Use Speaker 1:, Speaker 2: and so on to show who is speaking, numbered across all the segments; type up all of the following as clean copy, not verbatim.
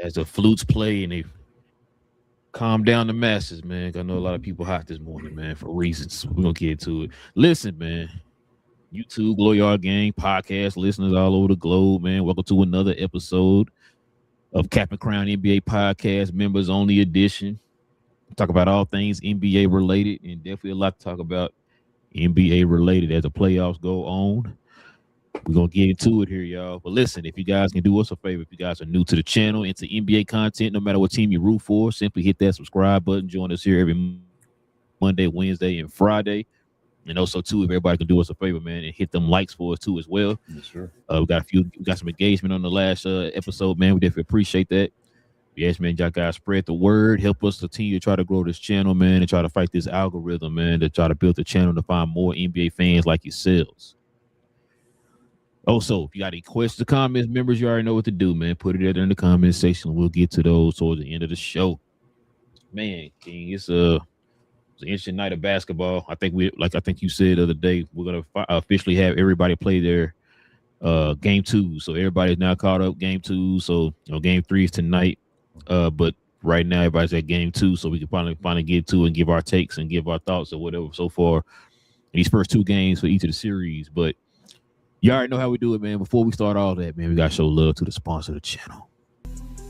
Speaker 1: As the flutes play and they calm down the masses, man. I know a lot of people hot this morning, man, for reasons. We're gonna get into it. Listen, man. YouTube, GloYard Gang, podcast listeners all over the globe, man. Welcome to another episode of Cap and Crown NBA Podcast, members only edition. Talk about all things NBA related, and definitely a lot to talk about NBA related as the playoffs go on. We're gonna get into it here, y'all. But listen, if you guys can do us a favor, if you guys are new to the channel, into NBA content, no matter what team you root for, simply hit that subscribe button. Join us here every Monday, Wednesday, and Friday. And also, too, if everybody can do us a favor, man, and hit them likes for us too as well.
Speaker 2: Yes, sure.
Speaker 1: We got some engagement on the last episode, man. We definitely appreciate that. Yes, man, y'all guys spread the word. Help us continue to try to grow this channel, man, and try to fight this algorithm, man, to try to build the channel to find more NBA fans like yourselves. Also, if you got any questions or comments, members, you already know what to do, man. Put it in the comment section. We'll get to those towards the end of the show. Man, King, it's an interesting night of basketball. I think you said the other day, we're gonna officially have everybody play their game 2. So everybody's now caught up game 2. So game 3 is tonight. But right now everybody's at game 2, so we can finally get to and give our takes and give our thoughts or whatever so far in these first 2 games for each of the series. But you already know how we do it, man. Before we start all that, man, we gotta show love to the sponsor of the channel.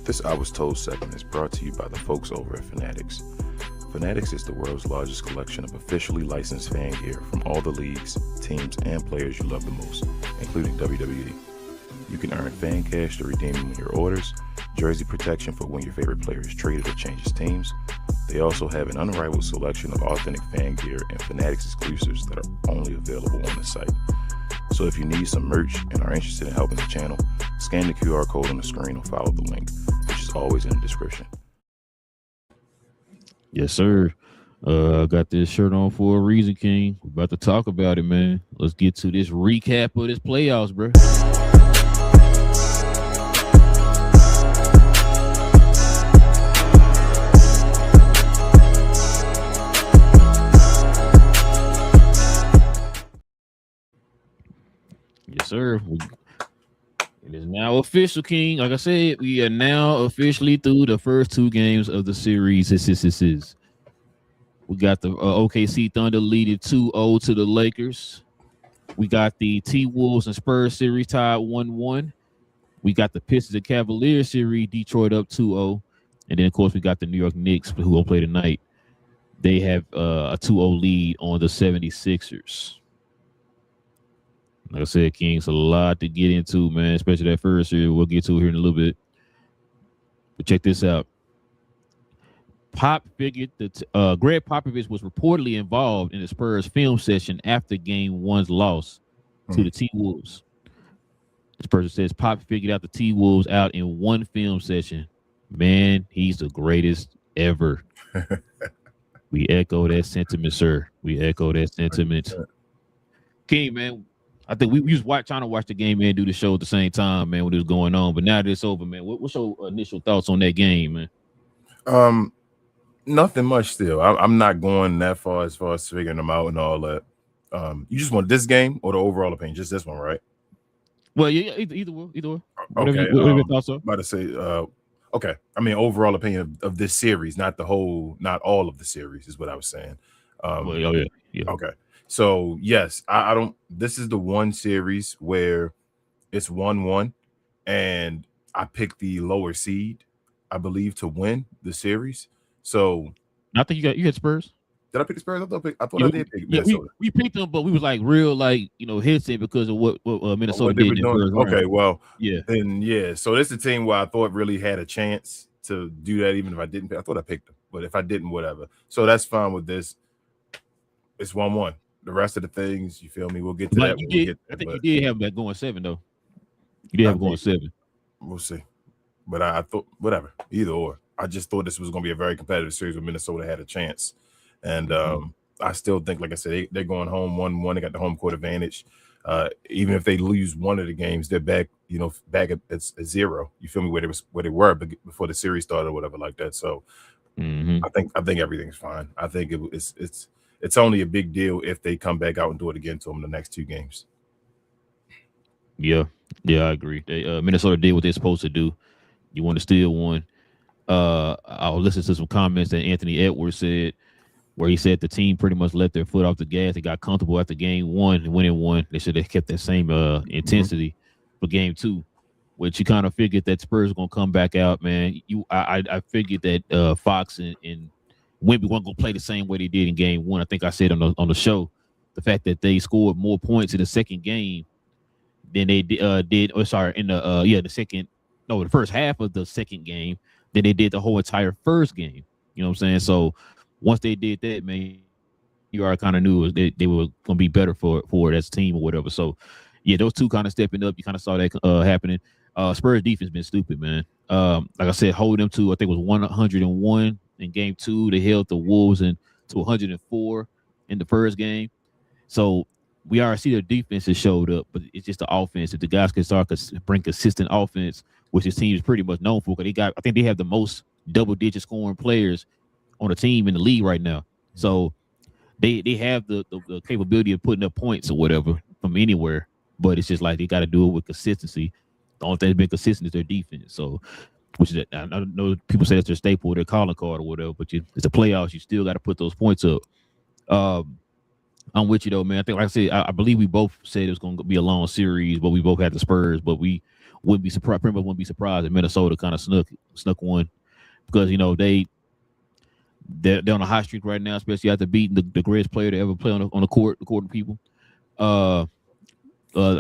Speaker 2: This I Was Told segment is brought to you by the folks over at Fanatics. Fanatics is the world's largest collection of officially licensed fan gear from all the leagues, teams, and players you love the most, including WWE. You can earn fan cash to redeem when your orders, jersey protection for when your favorite player is traded or changes teams. They also have an unrivaled selection of authentic fan gear and Fanatics exclusives that are only available on the site. So if you need some merch and are interested in helping the channel, scan the QR code on the screen or follow the link, which is always in the description.
Speaker 1: Yes, sir. Got this shirt on for a reason, King. We're about to talk about it, man. Let's get to this recap of this playoffs, bro. Yes, sir. It is now official, King. Like I said, we are now officially through the first 2 games of the series. This. We got the OKC Thunder leading 2-0 to the Lakers. We got the T-Wolves and Spurs series tied 1-1. We got the Pistons and Cavaliers series, Detroit up 2-0. And then, of course, we got the New York Knicks, who will play tonight. They have a 2-0 lead on the 76ers. Like I said, King, it's a lot to get into, man, especially that first series. We'll get to it here in a little bit. But check this out. Pop figured that Greg Popovich was reportedly involved in the Spurs film session after Game 1's loss to the T-Wolves. This person says Pop figured out the T-Wolves out in one film session. Man, he's the greatest ever. We echo that sentiment, sir. We echo that sentiment. King, man, I think we was trying to watch the game, man, do the show at the same time, man, when it was going on. But now that it's over, man, what's your initial thoughts on that game, man?
Speaker 2: Nothing much still. I'm not going that far as figuring them out and all that. You just want this game or the overall opinion? Just this one, right?
Speaker 1: Well, yeah, either way.
Speaker 2: Okay.
Speaker 1: Whatever your thoughts are.
Speaker 2: About to say, okay. I mean, overall opinion of this series, not all of the series, is what I was saying.
Speaker 1: Yeah.
Speaker 2: Okay. So yes, I don't. This is the one series where it's 1-1, and I picked the lower seed, I believe, to win the series. So
Speaker 1: I think you had Spurs.
Speaker 2: Did I pick the Spurs? I thought I did pick Minnesota.
Speaker 1: We picked them, but we was like real, hesitant because of what Minnesota did in the first round.
Speaker 2: Okay, well,
Speaker 1: yeah.
Speaker 2: And yeah, so this is a team where I thought really had a chance to do that, even if I didn't. I thought I picked them, but if I didn't, whatever. So that's fine with this. It's 1-1. The rest of the things, you feel me? We'll get to that.
Speaker 1: I think you did have that going 7, though. You did have going 7.
Speaker 2: We'll see. But I thought, whatever, either or. I just thought this was going to be a very competitive series where Minnesota had a chance. And I still think, like I said, they're going home 1-1. They got the home court advantage. Even if they lose one of the games, they're back at 0. You feel me? Where they were before the series started or whatever like that. So I think everything's fine. I think it's only a big deal if they come back out and do it again to them in the next 2 games.
Speaker 1: Yeah, Yeah, I agree. Minnesota did what they're supposed to do. You want to steal one. I'll listen to some comments that Anthony Edwards said, where he said the team pretty much let their foot off the gas. They got comfortable after game one and winning one. They should have kept that same intensity for game two, which you kind of figured that Spurs were gonna come back out, man. I figured that Fox and Wemby weren't gonna play the same way they did in game one. I think I said on the show the fact that they scored more points in the second game than they did. Oh, sorry, in the first half of the second game than they did the whole entire first game. You know what I'm saying? So once they did that, man, you already kind of knew they were gonna be better for it as a team or whatever. So yeah, those two kind of stepping up. You kind of saw that happening. Spurs defense been stupid, man. Like I said, hold them to I think it was 101 in game two. They held the Wolves to 104 in the first game. So we already see their defense has showed up, but it's just the offense. If the guys can start to bring consistent offense, which this team is pretty much known for, because I think they have the most double-digit scoring players on the team in the league right now. So they have the capability of putting up points or whatever from anywhere, but it's just like they got to do it with consistency. The only thing that's been consistent is their defense. So, which is I know people say it's their staple, their calling card or whatever, but it's the playoffs. You still got to put those points up. I'm with you though, man. I think, like I said, I believe we both said it was going to be a long series, but we both had the Spurs. But we wouldn't be surprised. Pretty much wouldn't be surprised if Minnesota kind of snuck one, because they're on a hot streak right now, especially after beating the greatest player to ever play on the court, according to people. I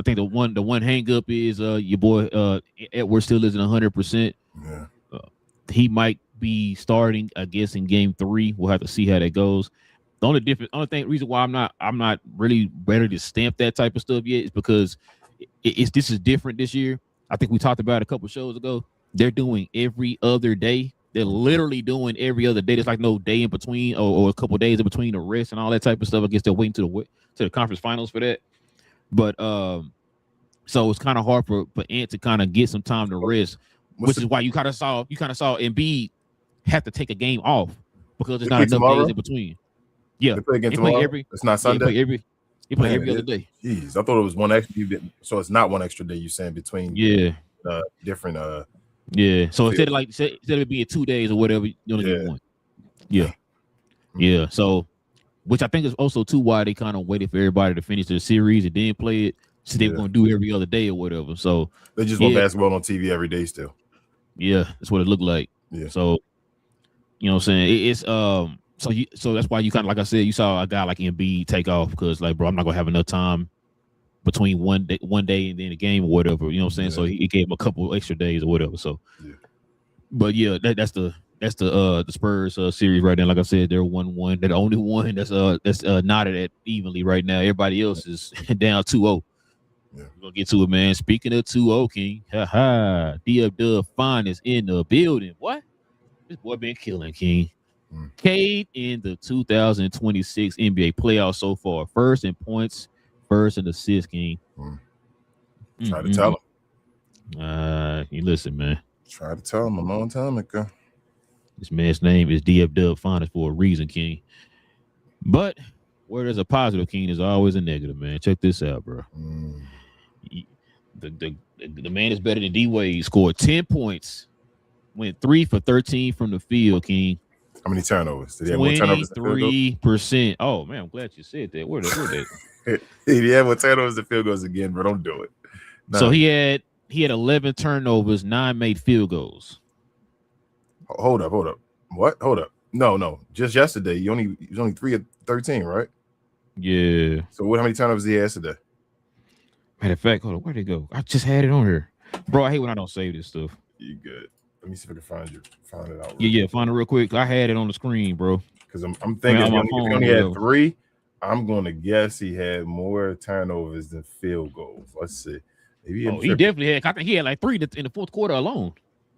Speaker 1: think the one hang up is your boy Edwards still isn't 100%.
Speaker 2: Yeah.
Speaker 1: He might be starting, I guess, in game 3. We'll have to see how that goes. The reason why I'm not really ready to stamp that type of stuff yet is because this is different this year. I think we talked about it a couple shows ago. They're doing every other day. They're literally doing every other day. There's like no day in between or a couple days in between the rest and all that type of stuff. I guess they're waiting to the conference finals for that. But so it's kind of hard for Ant to kind of get some time to rest, which is why you kind of saw Embiid have to take a game off because there's not enough days in between. Yeah,
Speaker 2: they play again tomorrow. It's not Sunday.
Speaker 1: They play every other day.
Speaker 2: Jeez, I thought it was one extra. So it's not one extra day. You're saying between different
Speaker 1: yeah. So instead of it being 2 days or whatever, you only get one. Yeah, yeah. So, which I think is also too why they kind of waited for everybody to finish their series and then play it. So they were going to do every other day or whatever. So
Speaker 2: they just want basketball on TV every day still.
Speaker 1: Yeah, that's what it looked like. Yeah. So, you know what I'm saying? It's So that's why you kind of, like I said, you saw a guy like Embiid take off because, like, bro, I'm not gonna have enough time between one day and then the game or whatever. You know what I'm saying? Yeah. So he gave him a couple extra days or whatever. So, but yeah, that's the Spurs series right now. Like I said, they're 1-1. They're the only one that's knotted at evenly right now. Everybody else is down 2-0. Yeah. We're gonna get to it, man. Speaking of 2-0, King, Dub Fine is in the building. What? This boy been killing, King. Cade in the 2026 NBA playoffs so far. First in points, first in assists, King.
Speaker 2: Try to tell him.
Speaker 1: You listen, man.
Speaker 2: Try to tell him a long time ago.
Speaker 1: This man's name is Dub Finest for a reason, King. But where there's a positive, King, there's always a negative, man. Check this out, bro. The man is better than D-Wade. He scored 10 points, went 3 for 13 from the field, King.
Speaker 2: How many turnovers? Did he have more turnovers?
Speaker 1: 23%. Oh man, I'm glad you said that. Where they?
Speaker 2: He had more turnovers than field goals again, but don't do it.
Speaker 1: No. So he had 11 turnovers, 9 made field goals.
Speaker 2: Hold up. What? Hold up. No. Just yesterday, he was only 3 of 13, right?
Speaker 1: Yeah.
Speaker 2: So how many turnovers did he have today?
Speaker 1: Matter of fact, hold on. Where'd it go? I just had it on here, bro. I hate when I don't save this stuff.
Speaker 2: You good? Let me see if I can find it out.
Speaker 1: Yeah, find it real quick. I had it on the screen, bro.
Speaker 2: Because I'm thinking if he only had 3, I'm going to guess he had more turnovers than field goals. Let's see.
Speaker 1: Maybe he definitely had. I think he had like 3 in the fourth quarter alone.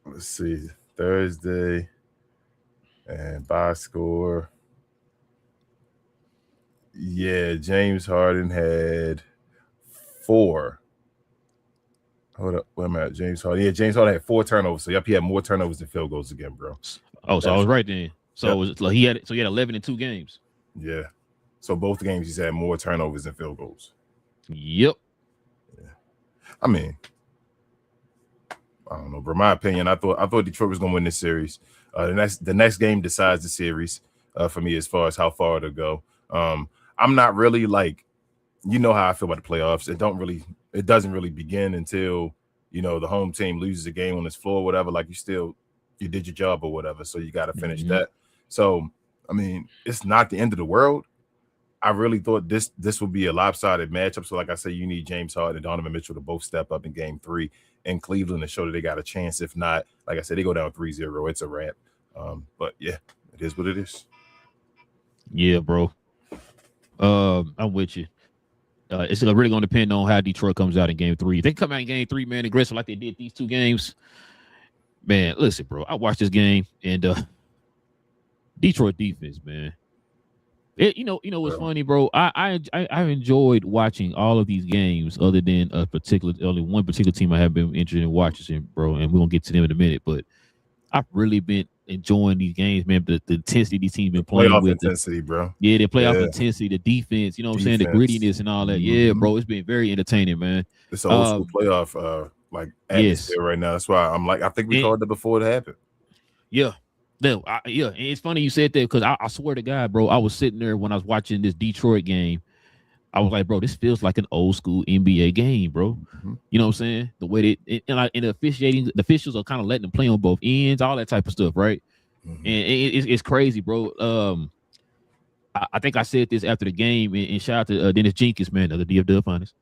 Speaker 2: Let's see. Thursday and box score. Yeah, James Harden had 4. Hold up, where am I at? James Harden. Yeah, James Harden had 4 turnovers. So he had more turnovers than field goals again, bro.
Speaker 1: Oh, so I was right then. So it was like he had 11 in 2 games.
Speaker 2: Yeah. So both games he's had more turnovers than field goals.
Speaker 1: Yep.
Speaker 2: Yeah. I mean, I don't know, bro. My opinion, I thought Detroit was going to win this series. The next game decides the series for me as far as how far to go. I'm not really like, you know how I feel about the playoffs. It doesn't really begin until the home team loses a game on its floor, or whatever. Like you did your job or whatever, so you got to finish that. So I mean, it's not the end of the world. I really thought this would be a lopsided matchup. So, like I said, you need James Harden and Donovan Mitchell to both step up in Game 3 in Cleveland to show that they got a chance. If not, like I said, they go down 3-0. It's a wrap. But yeah, it is what it is.
Speaker 1: Yeah, bro. I'm with you. It's really going to depend on how Detroit comes out in Game 3. If they come out in Game 3, man, aggressive like they did these 2 games, man, listen, bro. I watched this game and Detroit defense, man. You know what's funny, bro? I enjoyed watching all of these games, other than only one particular team I have been interested in watching, bro. And we're gonna get to them in a minute, but I've really been enjoying these games, man. The intensity these teams been playing
Speaker 2: playoff
Speaker 1: with,
Speaker 2: intensity, bro.
Speaker 1: Yeah, the playoff intensity, the defense. You know what I'm saying? The grittiness and all that. Yeah, bro. It's been very entertaining, man.
Speaker 2: It's an old school playoff atmosphere right now. That's why I'm like, I think we called it before it happened.
Speaker 1: Yeah. And it's funny you said that because I swear to God, bro, I was sitting there when I was watching this Detroit game. I was like, bro, this feels like an old school NBA game, bro. You know what I'm saying? The way and the officiating, the officials are kind of letting them play on both ends, all that type of stuff, right? And it's crazy, bro. I think I said this after the game, and shout out to Dennis Jenkins, man, of the DFW Finest.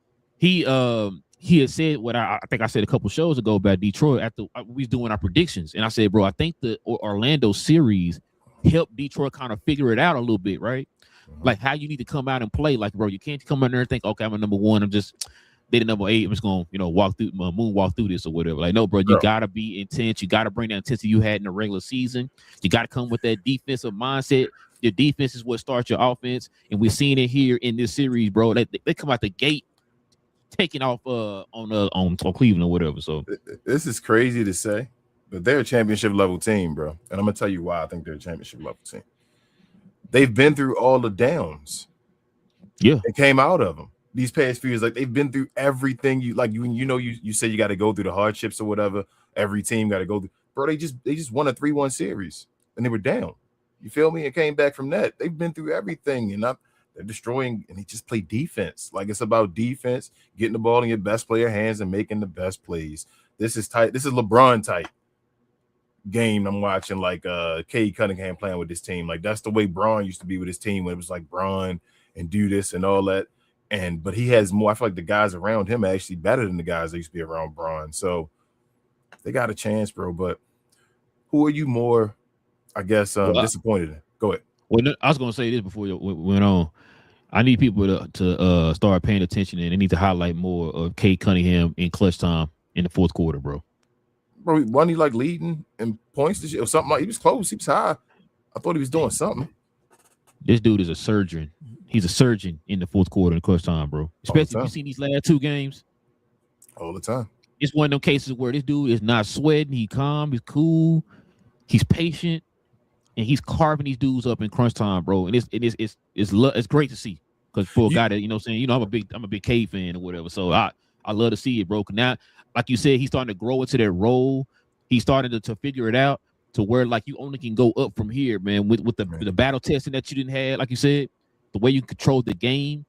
Speaker 1: He had said what I think I said a couple shows ago about Detroit after we was doing our predictions. And I said, bro, I think the Orlando series helped Detroit kind of figure it out a little bit, right? Like how you need to come out and play. Like, bro, you can't come out there and think, okay, I'm a number 1. I'm just did a number 8. I'm just going to, walk through this or whatever. Like, no, bro, you got to be intense. You got to bring that intensity you had in the regular season. You got to come with that defensive mindset. Your defense is what starts your offense. And we're seeing it here in this series, bro. They come out the gate taking off on Cleveland or whatever. So
Speaker 2: this is crazy to say, but they're a championship level team, bro. And I'm gonna tell you why I think they're a championship level team. They've been through all the downs, and came out of them these past few years. Like they've been through everything. You say you got to go through the hardships or whatever. Every team got to go through. Bro, they just won a 3-1 series and they were down. You feel me? And came back from that. They've been through everything, and they're destroying, and they just play defense. Like it's about defense, getting the ball in your best player hands and making the best plays. This is tight. This is LeBron type game I'm watching, like Cade Cunningham playing with this team. Like that's the way Braun used to be with his team when it was like Braun and do this and all that. But he has more. I feel like the guys around him are actually better than the guys that used to be around Braun. So they got a chance, bro. But who are you more, I guess, disappointed in? Go ahead.
Speaker 1: Well, I was gonna say this before you went on. I need people to start paying attention, and they need to highlight more of Cade Cunningham in clutch time in the fourth quarter, bro.
Speaker 2: Bro, wasn't he like leading in points this year or something? Like he was close, he was high. I thought he was doing something.
Speaker 1: This dude is a surgeon. He's a surgeon in the fourth quarter in clutch time, bro. Especially if you see these last 2 games.
Speaker 2: All the time. It's
Speaker 1: one of them cases where this dude is not sweating. He's calm. He's cool. He's patient. And he's carving these dudes up in crunch time, bro. And it's great to see, because for a guy that, you know what I'm saying, I'm a big Cade fan or whatever. So I love to see it, bro. Now, like you said, he's starting to grow into that role. He's starting to figure it out to where like you only can go up from here, man. With the battle testing that you didn't have, like you said, the way you control the game,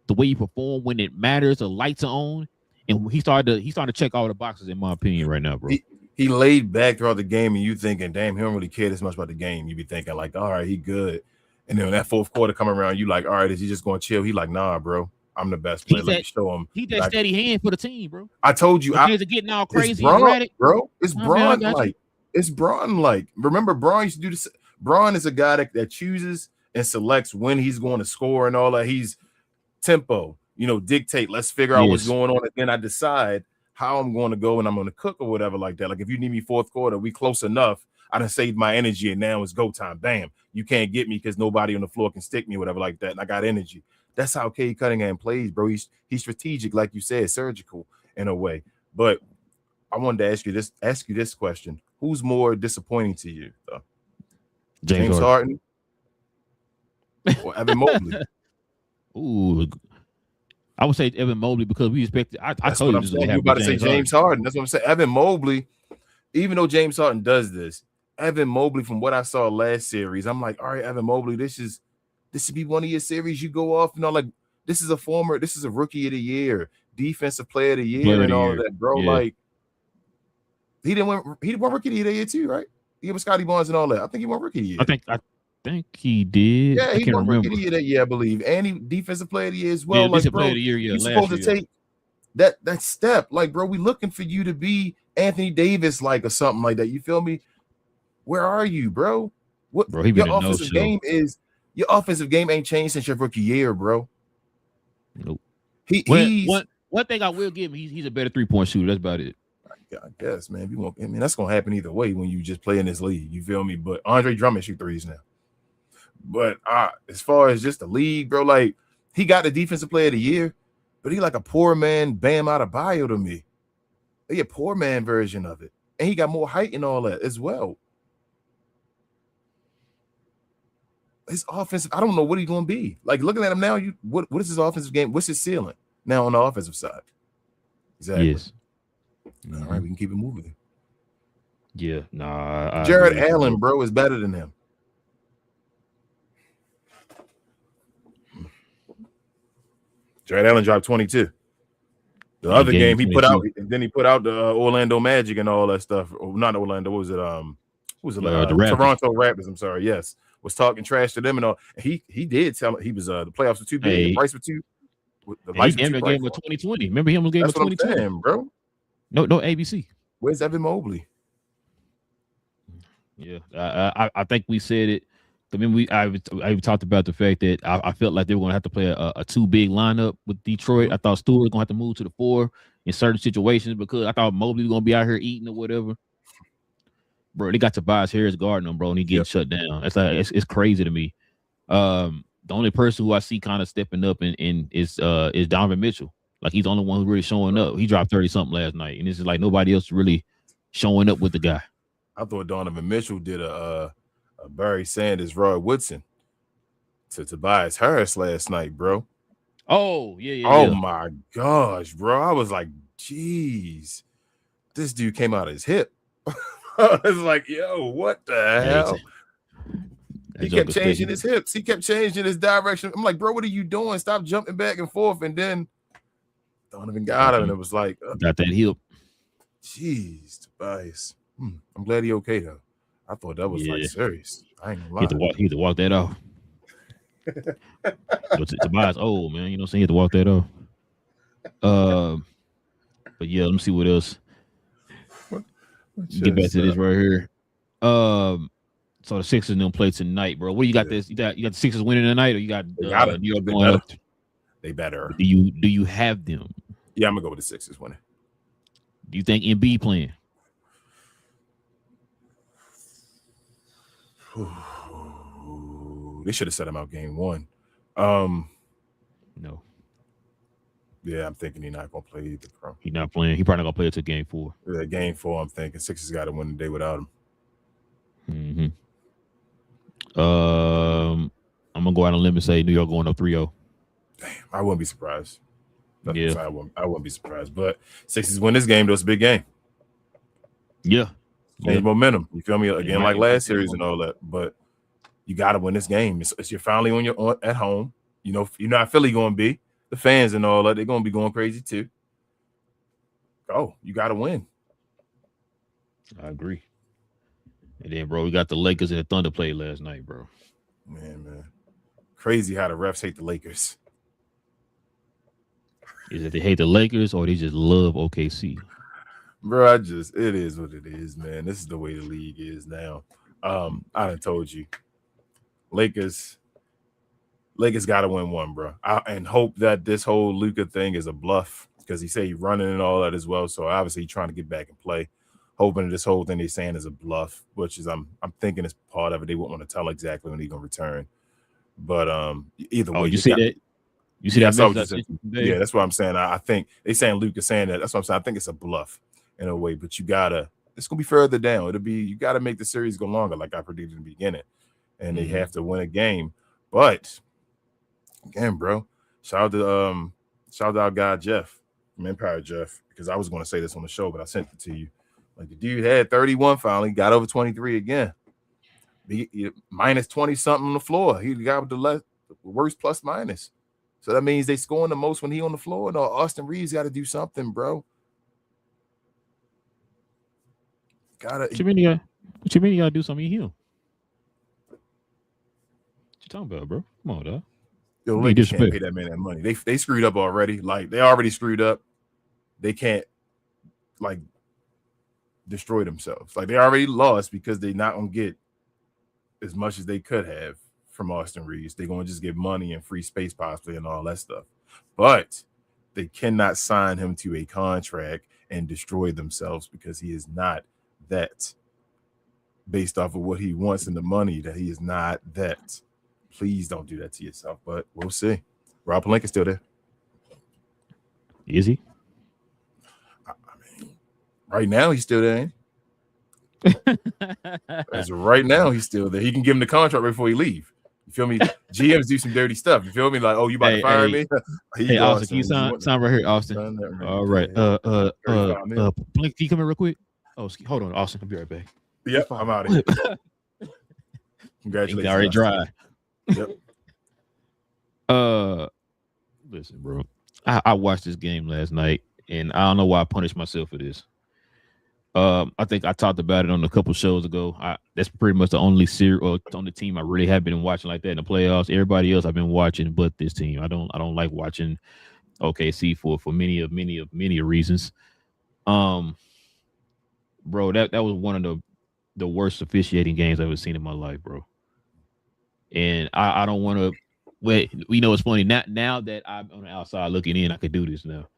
Speaker 1: the way you perform when it matters, the lights are on, and he's starting to check all the boxes, in my opinion, right now, bro.
Speaker 2: He laid back throughout the game, and you thinking, damn, he don't really care this much about the game. You be thinking like, all right, he good. And then when that fourth quarter come around, you like, all right, is he just going to chill? He like, nah, bro, I'm the best player. Let me show him.
Speaker 1: He that steady hand for the team, bro.
Speaker 2: I told you.
Speaker 1: Guys are getting all crazy.
Speaker 2: It's bro. It's Braun like. It's Braun like. Remember, Braun used to do this. Braun is a guy that chooses and selects when he's going to score and all that. He's tempo, dictate. Let's figure out what's going on, and then I decide how I'm going to go and I'm going to cook or whatever like that. Like if you need me fourth quarter, we close enough. I done saved my energy and now it's go time. Bam. You can't get me because nobody on the floor can stick me or whatever like that. And I got energy. That's how Cade Cunningham plays, bro. He's strategic, like you said, surgical in a way. But I wanted to ask you this question. Who's more disappointing to you, though? James Harden or Evan Mobley?
Speaker 1: Ooh, I would say Evan Mobley, because we expected. I told you
Speaker 2: you about to say James Harden. That's what I'm saying. Evan Mobley, even though James Harden does this, Evan Mobley, from what I saw last series, I'm like, all right, Evan Mobley, this should be one of your series. You go off, like this is a rookie of the year, defensive player of the year, and all of that, bro.
Speaker 1: Yeah.
Speaker 2: Like he won rookie of the year too, right? He was Scotty Barnes and all that. I think he won rookie of the year.
Speaker 1: I think he did.
Speaker 2: Yeah,
Speaker 1: I can't
Speaker 2: won
Speaker 1: remember.
Speaker 2: rookie of the year that year, I believe, and he defensive player of the year as well.
Speaker 1: Yeah,
Speaker 2: like,
Speaker 1: defensive
Speaker 2: bro,
Speaker 1: player of the year. Yeah,
Speaker 2: you're supposed to take that step. Like, bro, we looking for you to be Anthony Davis, like, or something like that. You feel me? Where are you, bro? What,
Speaker 1: bro? Your
Speaker 2: offensive game ain't changed since your rookie year, bro.
Speaker 1: Nope.
Speaker 2: One
Speaker 1: thing I will give him, he's a better 3-point shooter. That's about it.
Speaker 2: I guess, man. That's gonna happen either way when you just play in this league. You feel me? But Andre Drummond shoot threes now. But as far as just the league, bro, like he got the defensive player of the year, but he like a poor man Bam Adebayo to me. He a poor man version of it, and he got more height and all that as well. His offensive, I don't know what he's going to be. Like, looking at him now, what is his offensive game? What's his ceiling now on the offensive side? Exactly.
Speaker 1: Yes.
Speaker 2: All right, we can keep it moving.
Speaker 1: Yeah. Nah.
Speaker 2: Jared Allen, bro, is better than him. Jared Allen dropped 22. The other game he put out, and then he put out the Orlando Magic and all that stuff. Or not Orlando. What was it? The Toronto Raptors. I'm sorry. Yes. Was talking trash to them and all. And he did tell him he was the playoffs were too big, the price for two.
Speaker 1: The game with 2020. Remember him game with 2020,
Speaker 2: bro.
Speaker 1: No ABC.
Speaker 2: Where's Evan Mobley?
Speaker 1: Yeah, I think we said it. I mean, I talked about the fact that I felt like they were going to have to play a too big lineup with Detroit. I thought Stewart was going to have to move to the 4 in certain situations because I thought Mobley was going to be out here eating or whatever. Bro, they got Tobias Harris guarding him, bro, and he getting shut down. It's crazy to me. The only person who I see kind of stepping up is Donovan Mitchell. Like, he's the only one who's really showing up. He dropped 30-something last night, and it's just like nobody else really showing up with the guy.
Speaker 2: I thought Donovan Mitchell did a Barry Sanders, Roy Woodson to Tobias Harris last night, bro.
Speaker 1: Oh, yeah.
Speaker 2: Oh, my gosh, bro. I was like, geez. This dude came out of his hip. I was like, yo, what the hell? He kept changing his hips. He kept changing his direction. I'm like, bro, what are you doing? Stop jumping back and forth. And then Donovan got him, and it was like,
Speaker 1: got that hip.
Speaker 2: Jeez, Tobias. I'm glad he okay, though. I thought that was like serious. I ain't gonna lie.
Speaker 1: He had to walk that off. Tobias old, man. You know what I'm saying? He had to walk that off. But yeah, let me see what else. Get back to this right here. So the Sixers don't play tonight, bro. What do you got? This you got the Sixers winning tonight, or you got New York going up?
Speaker 2: They better.
Speaker 1: Do you have them?
Speaker 2: Yeah, I'm gonna go with the Sixers winning.
Speaker 1: Do you think Embiid playing?
Speaker 2: They should have set him out game 1.
Speaker 1: No.
Speaker 2: Yeah, I'm thinking he's not gonna play either, bro.
Speaker 1: He's not playing. He probably not gonna play until game 4.
Speaker 2: Yeah, game 4. I'm thinking Sixers got to win the day without him.
Speaker 1: I'm gonna go out on a limb and say New York going up 3-0.
Speaker 2: Damn, I wouldn't be surprised.
Speaker 1: Yeah,
Speaker 2: I wouldn't be surprised. But Sixers win this game, though. It's a big game.
Speaker 1: Yeah.
Speaker 2: Change momentum. You feel me? Again, like last series and all that. But you got to win this game. You're finally at home. You know how Philly going to be. The fans and all that, they're going to be going crazy too. Oh, you got to win.
Speaker 1: I agree. And then, bro, we got the Lakers and the Thunder play last night, bro.
Speaker 2: Man. Crazy how the refs hate the Lakers.
Speaker 1: Is it they hate the Lakers or they just love OKC?
Speaker 2: Bro, it is what it is, man. This is the way the league is now. I done told you. Lakers got to win one, bro. And hope that this whole Luka thing is a bluff because he said he's running and all that as well. So obviously he's trying to get back and play. Hoping that this whole thing they're saying is a bluff, which is I'm thinking it's part of it. They wouldn't want to tell exactly when he's gonna return. But either way.
Speaker 1: Oh, you see that? You see that?
Speaker 2: Yeah, that's what I'm saying. I think they saying Luke is saying that. That's what I'm saying. I think it's a bluff in a way, but it's gonna be further down. You gotta make the series go longer, like I predicted in the beginning. And they have to win a game. But again, bro, shout out our guy Jeff from Empire Jeff, because I was gonna say this on the show, but I sent it to you. Like the dude had 31 finally, got over 23 again. Minus 20 something on the floor. He got with the worst plus minus. So that means they scoring the most when he on the floor. No, Austin Reeves got to do something, bro.
Speaker 1: What you mean you gotta do something? You What you talking about, bro? Come on, dog.
Speaker 2: Yo, Lakers can't pay that man that money. They screwed up already. Like they already screwed up. They can't like destroy themselves. Like they already lost because they're not gonna get as much as they could have from Austin Reeves. They're gonna just get money and free space possibly and all that stuff. But they cannot sign him to a contract and destroy themselves because he is not that. Based off of what he wants and the money, that he is not that. Please don't do that to yourself, but we'll see. Rob Pelinka's still there.
Speaker 1: Is he?
Speaker 2: I mean, right now he's still there. As of right now, he's still there. He can give him the contract before he leave. You feel me? GMs do some dirty stuff. You feel me? Like, oh, you about to fire me?
Speaker 1: Hey, Austin, can you sign right here, Austin? All right. Blink, can you come in real quick? Oh, hold on, Austin. I'll be right back.
Speaker 2: Yep, I'm out of here. Congratulations.
Speaker 1: He's already dry.
Speaker 2: Yep.
Speaker 1: Listen, bro. I watched this game last night, and I don't know why I punished myself for this. I think I talked about it on a couple shows ago. That's pretty much the only series or on the team I really have been watching like that in the playoffs. Everybody else I've been watching, but this team. I don't like watching OKC for many reasons. Bro, that was one of the worst officiating games I've ever seen in my life, bro. And I don't want to. Wait, you know, it's funny now that I'm on the outside looking in, I could do this now.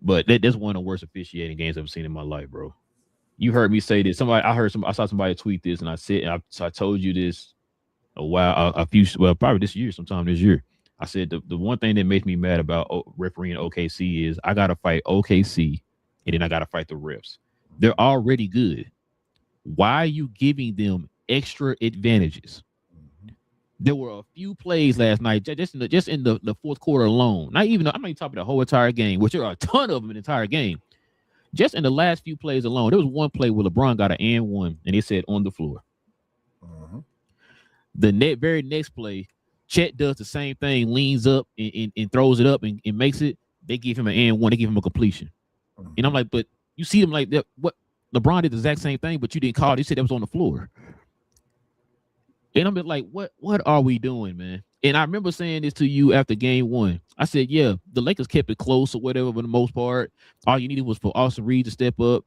Speaker 1: But that's one of the worst officiating games I've seen in my life, bro. You heard me say this. I saw somebody tweet this, and I told you this probably this year, sometime this year. I said the one thing that makes me mad about refereeing OKC is I gotta fight OKC, and then I gotta fight the refs. They're already good. Why are you giving them extra advantages? There were a few plays last night, just in the fourth quarter alone. I'm not even talking the whole entire game, which there are a ton of them in the entire game. Just in the last few plays alone, there was one play where LeBron got an and one, and it said on the floor. The very next play, Chet does the same thing, leans up and throws it up and makes it. They give him an and one. They give him a completion. And I'm like, but you see them like that. What LeBron did the exact same thing, but you didn't call it. You said that was on the floor. And I'm like, what are we doing, man? And I remember saying this to you after game one. I said, yeah, the Lakers kept it close or whatever for the most part. All you needed was for Austin Reeves to step up.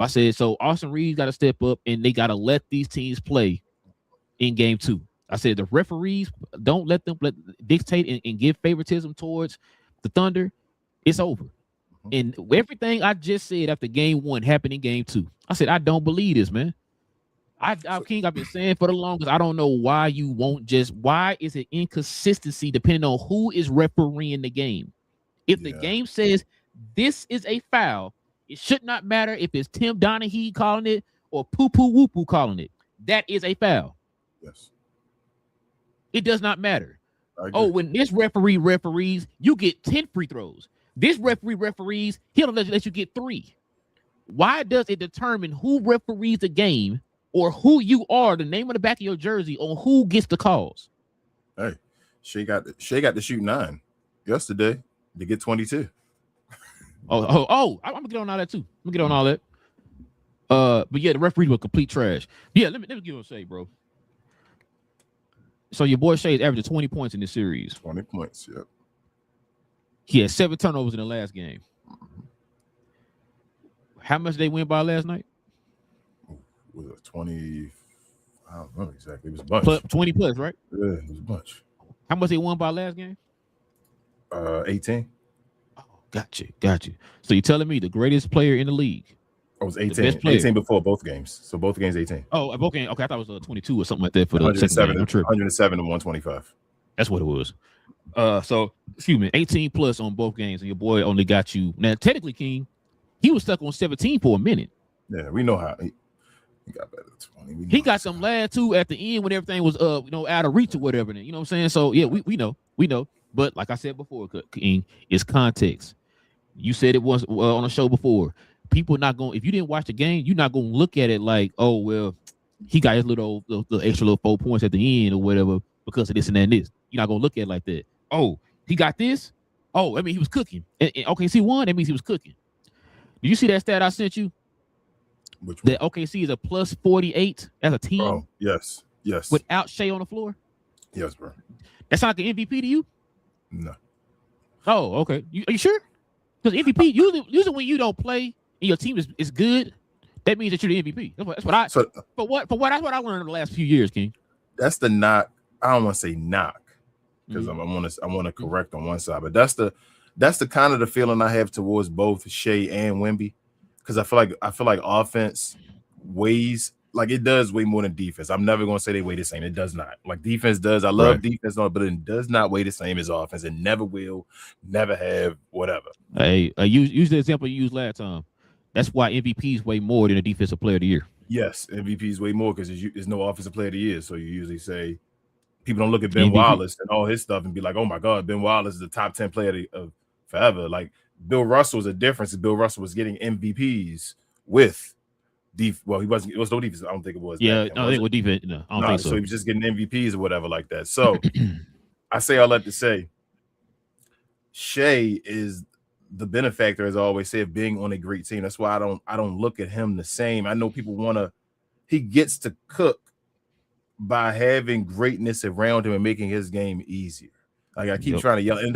Speaker 1: I said, so Austin Reeves got to step up, and they got to let these teams play in game two. I said, the referees, don't let them dictate and give favoritism towards the Thunder. It's over. And everything I just said after game one happened in game two. I said, I don't believe this, man. King, I've been saying for the longest, I don't know why you won't why is it inconsistency depending on who is refereeing the game? If the game says this is a foul, it should not matter if it's Tim Donaghy calling it or Poo-Poo Woo-Poo calling it. That is a foul.
Speaker 2: Yes.
Speaker 1: It does not matter. Oh, when this referee referees, you get 10 free throws. This referee referees, he'll let you get 3. Why does it determine who referees the game or who you are, the name on the back of your jersey, on who gets the calls?
Speaker 2: Hey, Shea got to shoot 9 yesterday to get 22.
Speaker 1: I'm gonna get on all that too. I'm gonna get on all that. But yeah, the referees were complete trash. Yeah, let me give him a say, bro. So your boy Shea is averaging 20 points in this series.
Speaker 2: 20 points, yep.
Speaker 1: He had 7 turnovers in the last game. How much did they win by last night?
Speaker 2: Was it 20? I don't know exactly. It was a bunch.
Speaker 1: 20 plus, right?
Speaker 2: Yeah, it was a bunch.
Speaker 1: How much they won by last game?
Speaker 2: 18.
Speaker 1: Oh, got you. So you're telling me the greatest player in the league?
Speaker 2: It was 18. 18 before both games. So both games 18.
Speaker 1: Oh, both games. Okay, I thought it was 22 or something like that for the
Speaker 2: 107. 107 and 125.
Speaker 1: That's what it was. So excuse me, 18 plus on both games, and your boy only got you. Now, technically, King, he was stuck on 17 for a minute.
Speaker 2: Yeah, we know how he got better than 20.
Speaker 1: He got some last 2 at the end when everything was out of reach or whatever. You know what I'm saying? So yeah, we know. But like I said before, King, it's context. You said it was on a show before. people not going. If you didn't watch the game, you're not going to look at it like, oh well, he got his little extra little 4 points at the end or whatever because of this and that and this. You're not going to look at it like that. Oh, he got this. Oh, I mean, he was cooking. And OKC won. That means he was cooking. Did you see that stat I sent you?
Speaker 2: Which one?
Speaker 1: That OKC is a plus 48 as a team.
Speaker 2: Oh, yes.
Speaker 1: Without Shea on the floor.
Speaker 2: Yes, bro.
Speaker 1: That's not the MVP to you?
Speaker 2: No.
Speaker 1: Oh, okay. Are you sure? Because MVP usually when you don't play and your team is good, that means that you're the MVP. That's what I.
Speaker 2: So,
Speaker 1: that's what I learned in the last few years, King.
Speaker 2: That's the knock. I don't want to say knock because I want to correct on one side, but that's the kind of the feeling I have towards both Shea and Wemby, because I feel like offense weighs like it does way more than defense. I'm never going to say they weigh the same. It does not. Like defense does. I love defense, but it does not weigh the same as offense. It never will, never have, whatever.
Speaker 1: Hey, use the example you used last time. That's why MVPs weigh more than a defensive player of the year.
Speaker 2: Yes, MVPs weigh more because there's no offensive player of the year. So you usually say people don't look at Ben Wallace and all his stuff and be like, oh my God, Ben Wallace is the top 10 player of forever. Like Bill Russell was a difference. Bill Russell was getting MVPs with well, he wasn't. It was no defense. I don't think it was.
Speaker 1: Yeah, I think it was defense. No, I don't think so.
Speaker 2: So he was just getting MVPs or whatever like that. So I say all that to say, Shea is the benefactor, as I always say, of being on a great team. That's why I don't look at him the same. I know people want to. He gets to cook by having greatness around him and making his game easier. Like I keep trying to yell, and it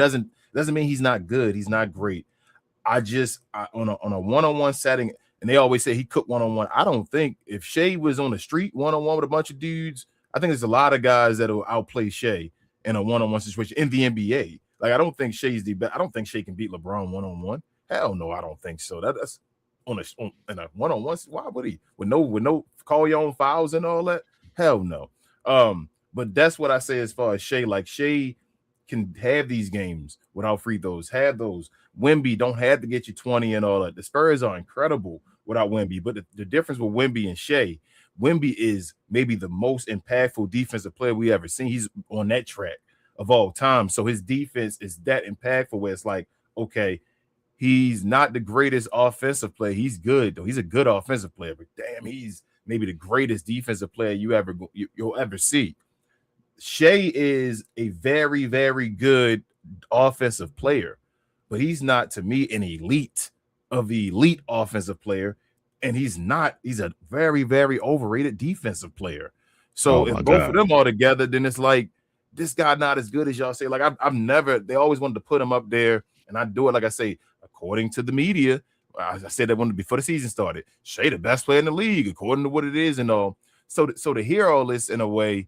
Speaker 2: doesn't mean he's not good. He's not great. On a one-on-one setting. And they always say he cooked one-on-one. I don't think if Shea was on the street one-on-one with a bunch of dudes, I think there's a lot of guys that will outplay Shea in a one-on-one situation in the NBA. Like I don't think Shea's the best. I don't think Shea can beat LeBron one-on-one. Hell no, I don't think so. That's in a one-on-one. Why would he? With no call your own fouls and all that? Hell no. But that's what I say as far as Shea. Like Shea can have these games without free throws. Have those. Wemby don't have to get you 20 and all that. The Spurs are incredible without Wemby, but the difference with Wemby and Shea, Wemby is maybe the most impactful defensive player we ever seen. He's on that track of all time. So his defense is that impactful where it's like, okay, he's not the greatest offensive player. He's good, though. He's a good offensive player, but damn, he's maybe the greatest defensive player you'll ever see. Shea is a very, very good offensive player, but he's not, to me, an elite of the elite offensive player, and he's a very, very overrated defensive player. So if both of them are together, then it's like this guy not as good as y'all say. Like they always wanted to put him up there, and I do it like I say, according to the media. I said that before the season started. Shea the best player in the league, according to what it is and all. So to hear all this in a way,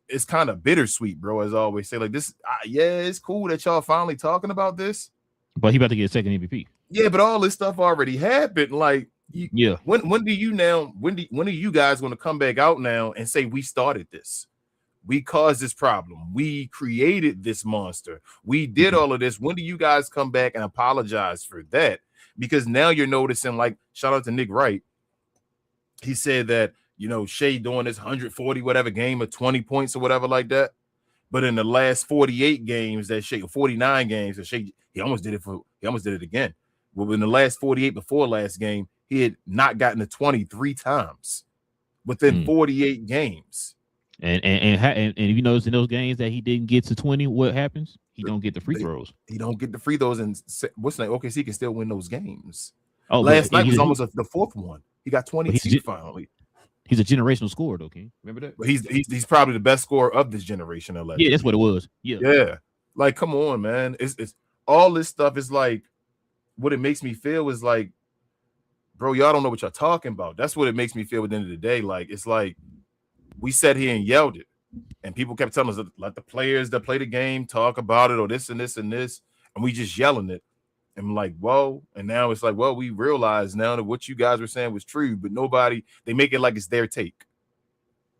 Speaker 2: it's kind of bittersweet, bro. As I always say, like this, it's cool that y'all finally talking about this.
Speaker 1: But he about to get a second MVP.
Speaker 2: Yeah, but all this stuff already happened. Like, when are you guys going to come back out now and say we started this? We caused this problem. We created this monster. We did all of this. When do you guys come back and apologize for that? Because now you're noticing, like, shout out to Nick Wright. He said that, Shea doing this 140 whatever game of 20 points or whatever like that. But in the last 48 games that Shea, 49 games that Shea, he almost did it again. Well, in the last 48 before last game, he had not gotten to 23 times within 48 games.
Speaker 1: And you notice in those games that he didn't get to 20, what happens? He don't get the free throws.
Speaker 2: He don't get the free throws, and what's the name? OKC can still win those games.
Speaker 1: Oh,
Speaker 2: last night was almost the fourth one. He got 22 finally.
Speaker 1: He's a generational scorer, though, King. Remember that?
Speaker 2: But he's probably the best scorer of this generation.
Speaker 1: Yeah, that's what it was. Yeah.
Speaker 2: Like, come on, man. It's all this stuff is like, what it makes me feel is like, bro, y'all don't know what y'all talking about. That's what it makes me feel at the end of the day. Like, it's like we sat here and yelled it, and people kept telling us, let the players that play the game talk about it, or this and this and this, and we just yelling it. And I'm like, whoa. And now it's like, well, we realize now that what you guys were saying was true, but they make it like it's their take.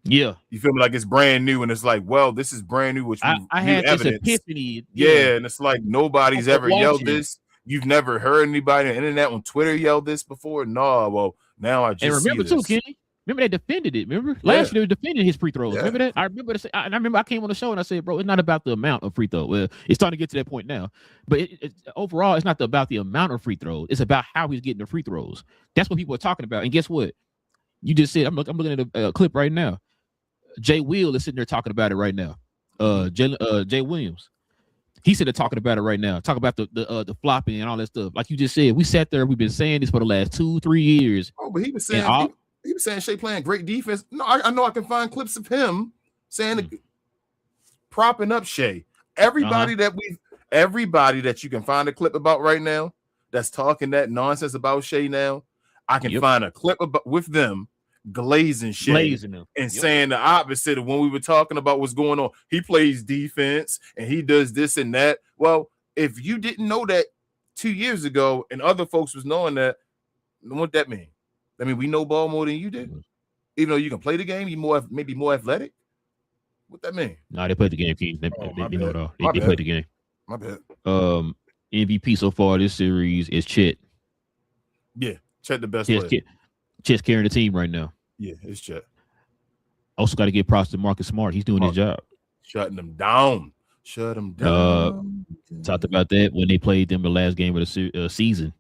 Speaker 1: Yeah.
Speaker 2: You feel me? Like it's brand new, and it's like, well, this is brand new, which
Speaker 1: I had this epiphany.
Speaker 2: Yeah, and it's like nobody's ever yelled this. You've never heard anybody on the internet on Twitter yell this before? No, well, now I just
Speaker 1: and remember
Speaker 2: see
Speaker 1: too, Kenny, Remember they defended it. Remember last year they defended his free throws.
Speaker 2: Yeah.
Speaker 1: Remember that? I remember. I remember I came on the show and I said, "Bro, it's not about the amount of free throw. Well, it's starting to get to that point now. But overall, it's not about the amount of free throws. It's about how he's getting the free throws. That's what people are talking about. And guess what? You just said I'm looking at a clip right now. Jay Will is sitting there talking about it right now. Jay Williams. He's sitting there talking about it right now. Talk about the flopping and all that stuff. Like you just said, we sat there. We've been saying this for the last 2-3 years.
Speaker 2: Oh, but he was saying he was saying Shea playing great defense. No, I know I can find clips of him saying propping up Shea. Everybody that you can find a clip about right now that's talking that nonsense about Shea now, I can find a clip with them glazing Shea and saying the opposite of when we were talking about what's going on. He plays defense and he does this and that. Well, if you didn't know that 2 years ago and other folks was knowing that, what that mean? I mean, we know ball more than you did. Even though you can play the game, you maybe more athletic. What that mean?
Speaker 1: No, they played the game, King. They know it all. They played the game.
Speaker 2: My bad.
Speaker 1: MVP so far this series is Chet.
Speaker 2: Yeah, Chet the best player.
Speaker 1: Chet's carrying the team right now.
Speaker 2: Yeah, it's Chet.
Speaker 1: Also got to give props to Marcus Smart. He's doing his job.
Speaker 2: Shutting them down. Shut them down.
Speaker 1: Talked about that when they played them the last game of the season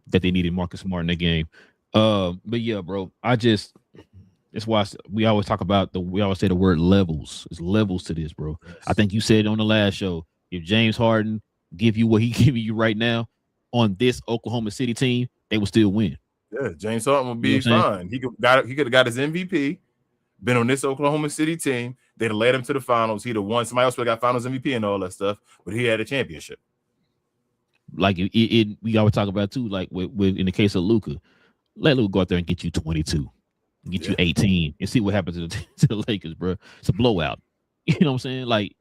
Speaker 1: that they needed Marcus Smart in that game. But yeah, bro, that's why we always talk about we always say the word levels. It's levels to this, bro. Yes. I think you said on the last show, if James Harden give you what he's giving you right now on this Oklahoma City team, they will still win.
Speaker 2: Yeah, James Harden would be fine. He could have got his MVP, been on this Oklahoma City team. They'd have led him to the finals. He'd have won. Somebody else would have got finals MVP and all that stuff, but he had a championship.
Speaker 1: Like we always talk about too, like with in the case of Luka, let Luka go out there and get you 22, get you 18, and see what happens to the Lakers, bro. It's a blowout. You know what I'm saying? Like,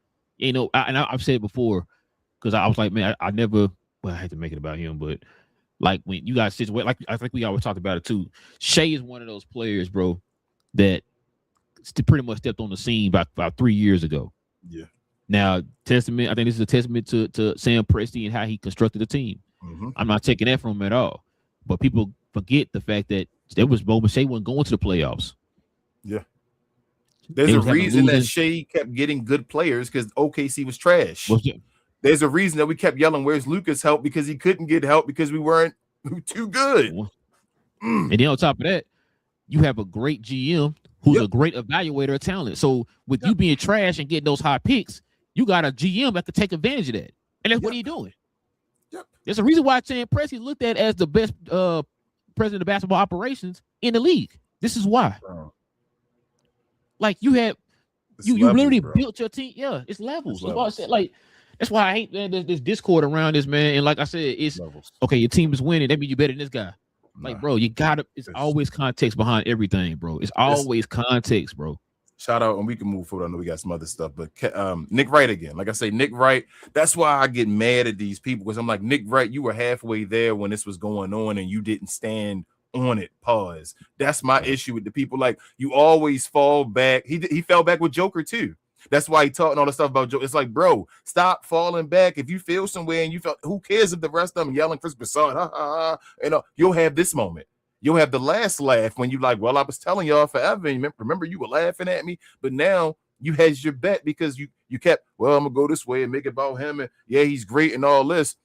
Speaker 1: I've said before, because I was like, man, I never. Well, I hate to make it about him, but like when you guys situate, like I think we always talked about it too. Shea is one of those players, bro, that pretty much stepped on the scene about 3 years ago.
Speaker 2: Yeah.
Speaker 1: Now, testament. I think this is a testament to Sam Presti and how he constructed the team. Mm-hmm. I'm not taking that from him at all, but people forget the fact that there was moments Shea wasn't going to the playoffs.
Speaker 2: Yeah. There's a reason that Shea kept getting good players because OKC was trash. There's a reason that we kept yelling, "Where's Lucas' help?" Because he couldn't get help because we weren't too good.
Speaker 1: And then on top of that, you have a great GM who's a great evaluator of talent. So with you being trash and getting those high picks, you got a GM that could take advantage of that. And that's what he's doing. Yep. There's a reason why Sam Presti looked at as the best president of basketball operations in the league. This is why. Like you had you literally built your team. Yeah, it's levels. That's why I said, like, that's why I hate this discord around this, man. And like I said, it's levels. Okay, your team is winning. That means you're better than this guy. Like, bro, you gotta. It's always context behind everything, bro. It's always context, bro.
Speaker 2: Shout out, and we can move forward. I know we got some other stuff, but Nick Wright again. Like I say, Nick Wright. That's why I get mad at these people because I'm like, Nick Wright, you were halfway there when this was going on, and you didn't stand on it. Pause. That's my issue with the people. Like, you always fall back. He fell back with Joker too. That's why he talking all the stuff about Joe. It's like, bro, stop falling back. If you feel somewhere and you felt, who cares if the rest of them yelling Chris Broussard? You'll have this moment. You'll have the last laugh when you like, well, I was telling y'all forever. And remember, you were laughing at me, but now you hedged your bet because you kept, well, I'm gonna go this way and make it about him. And yeah, he's great and all this.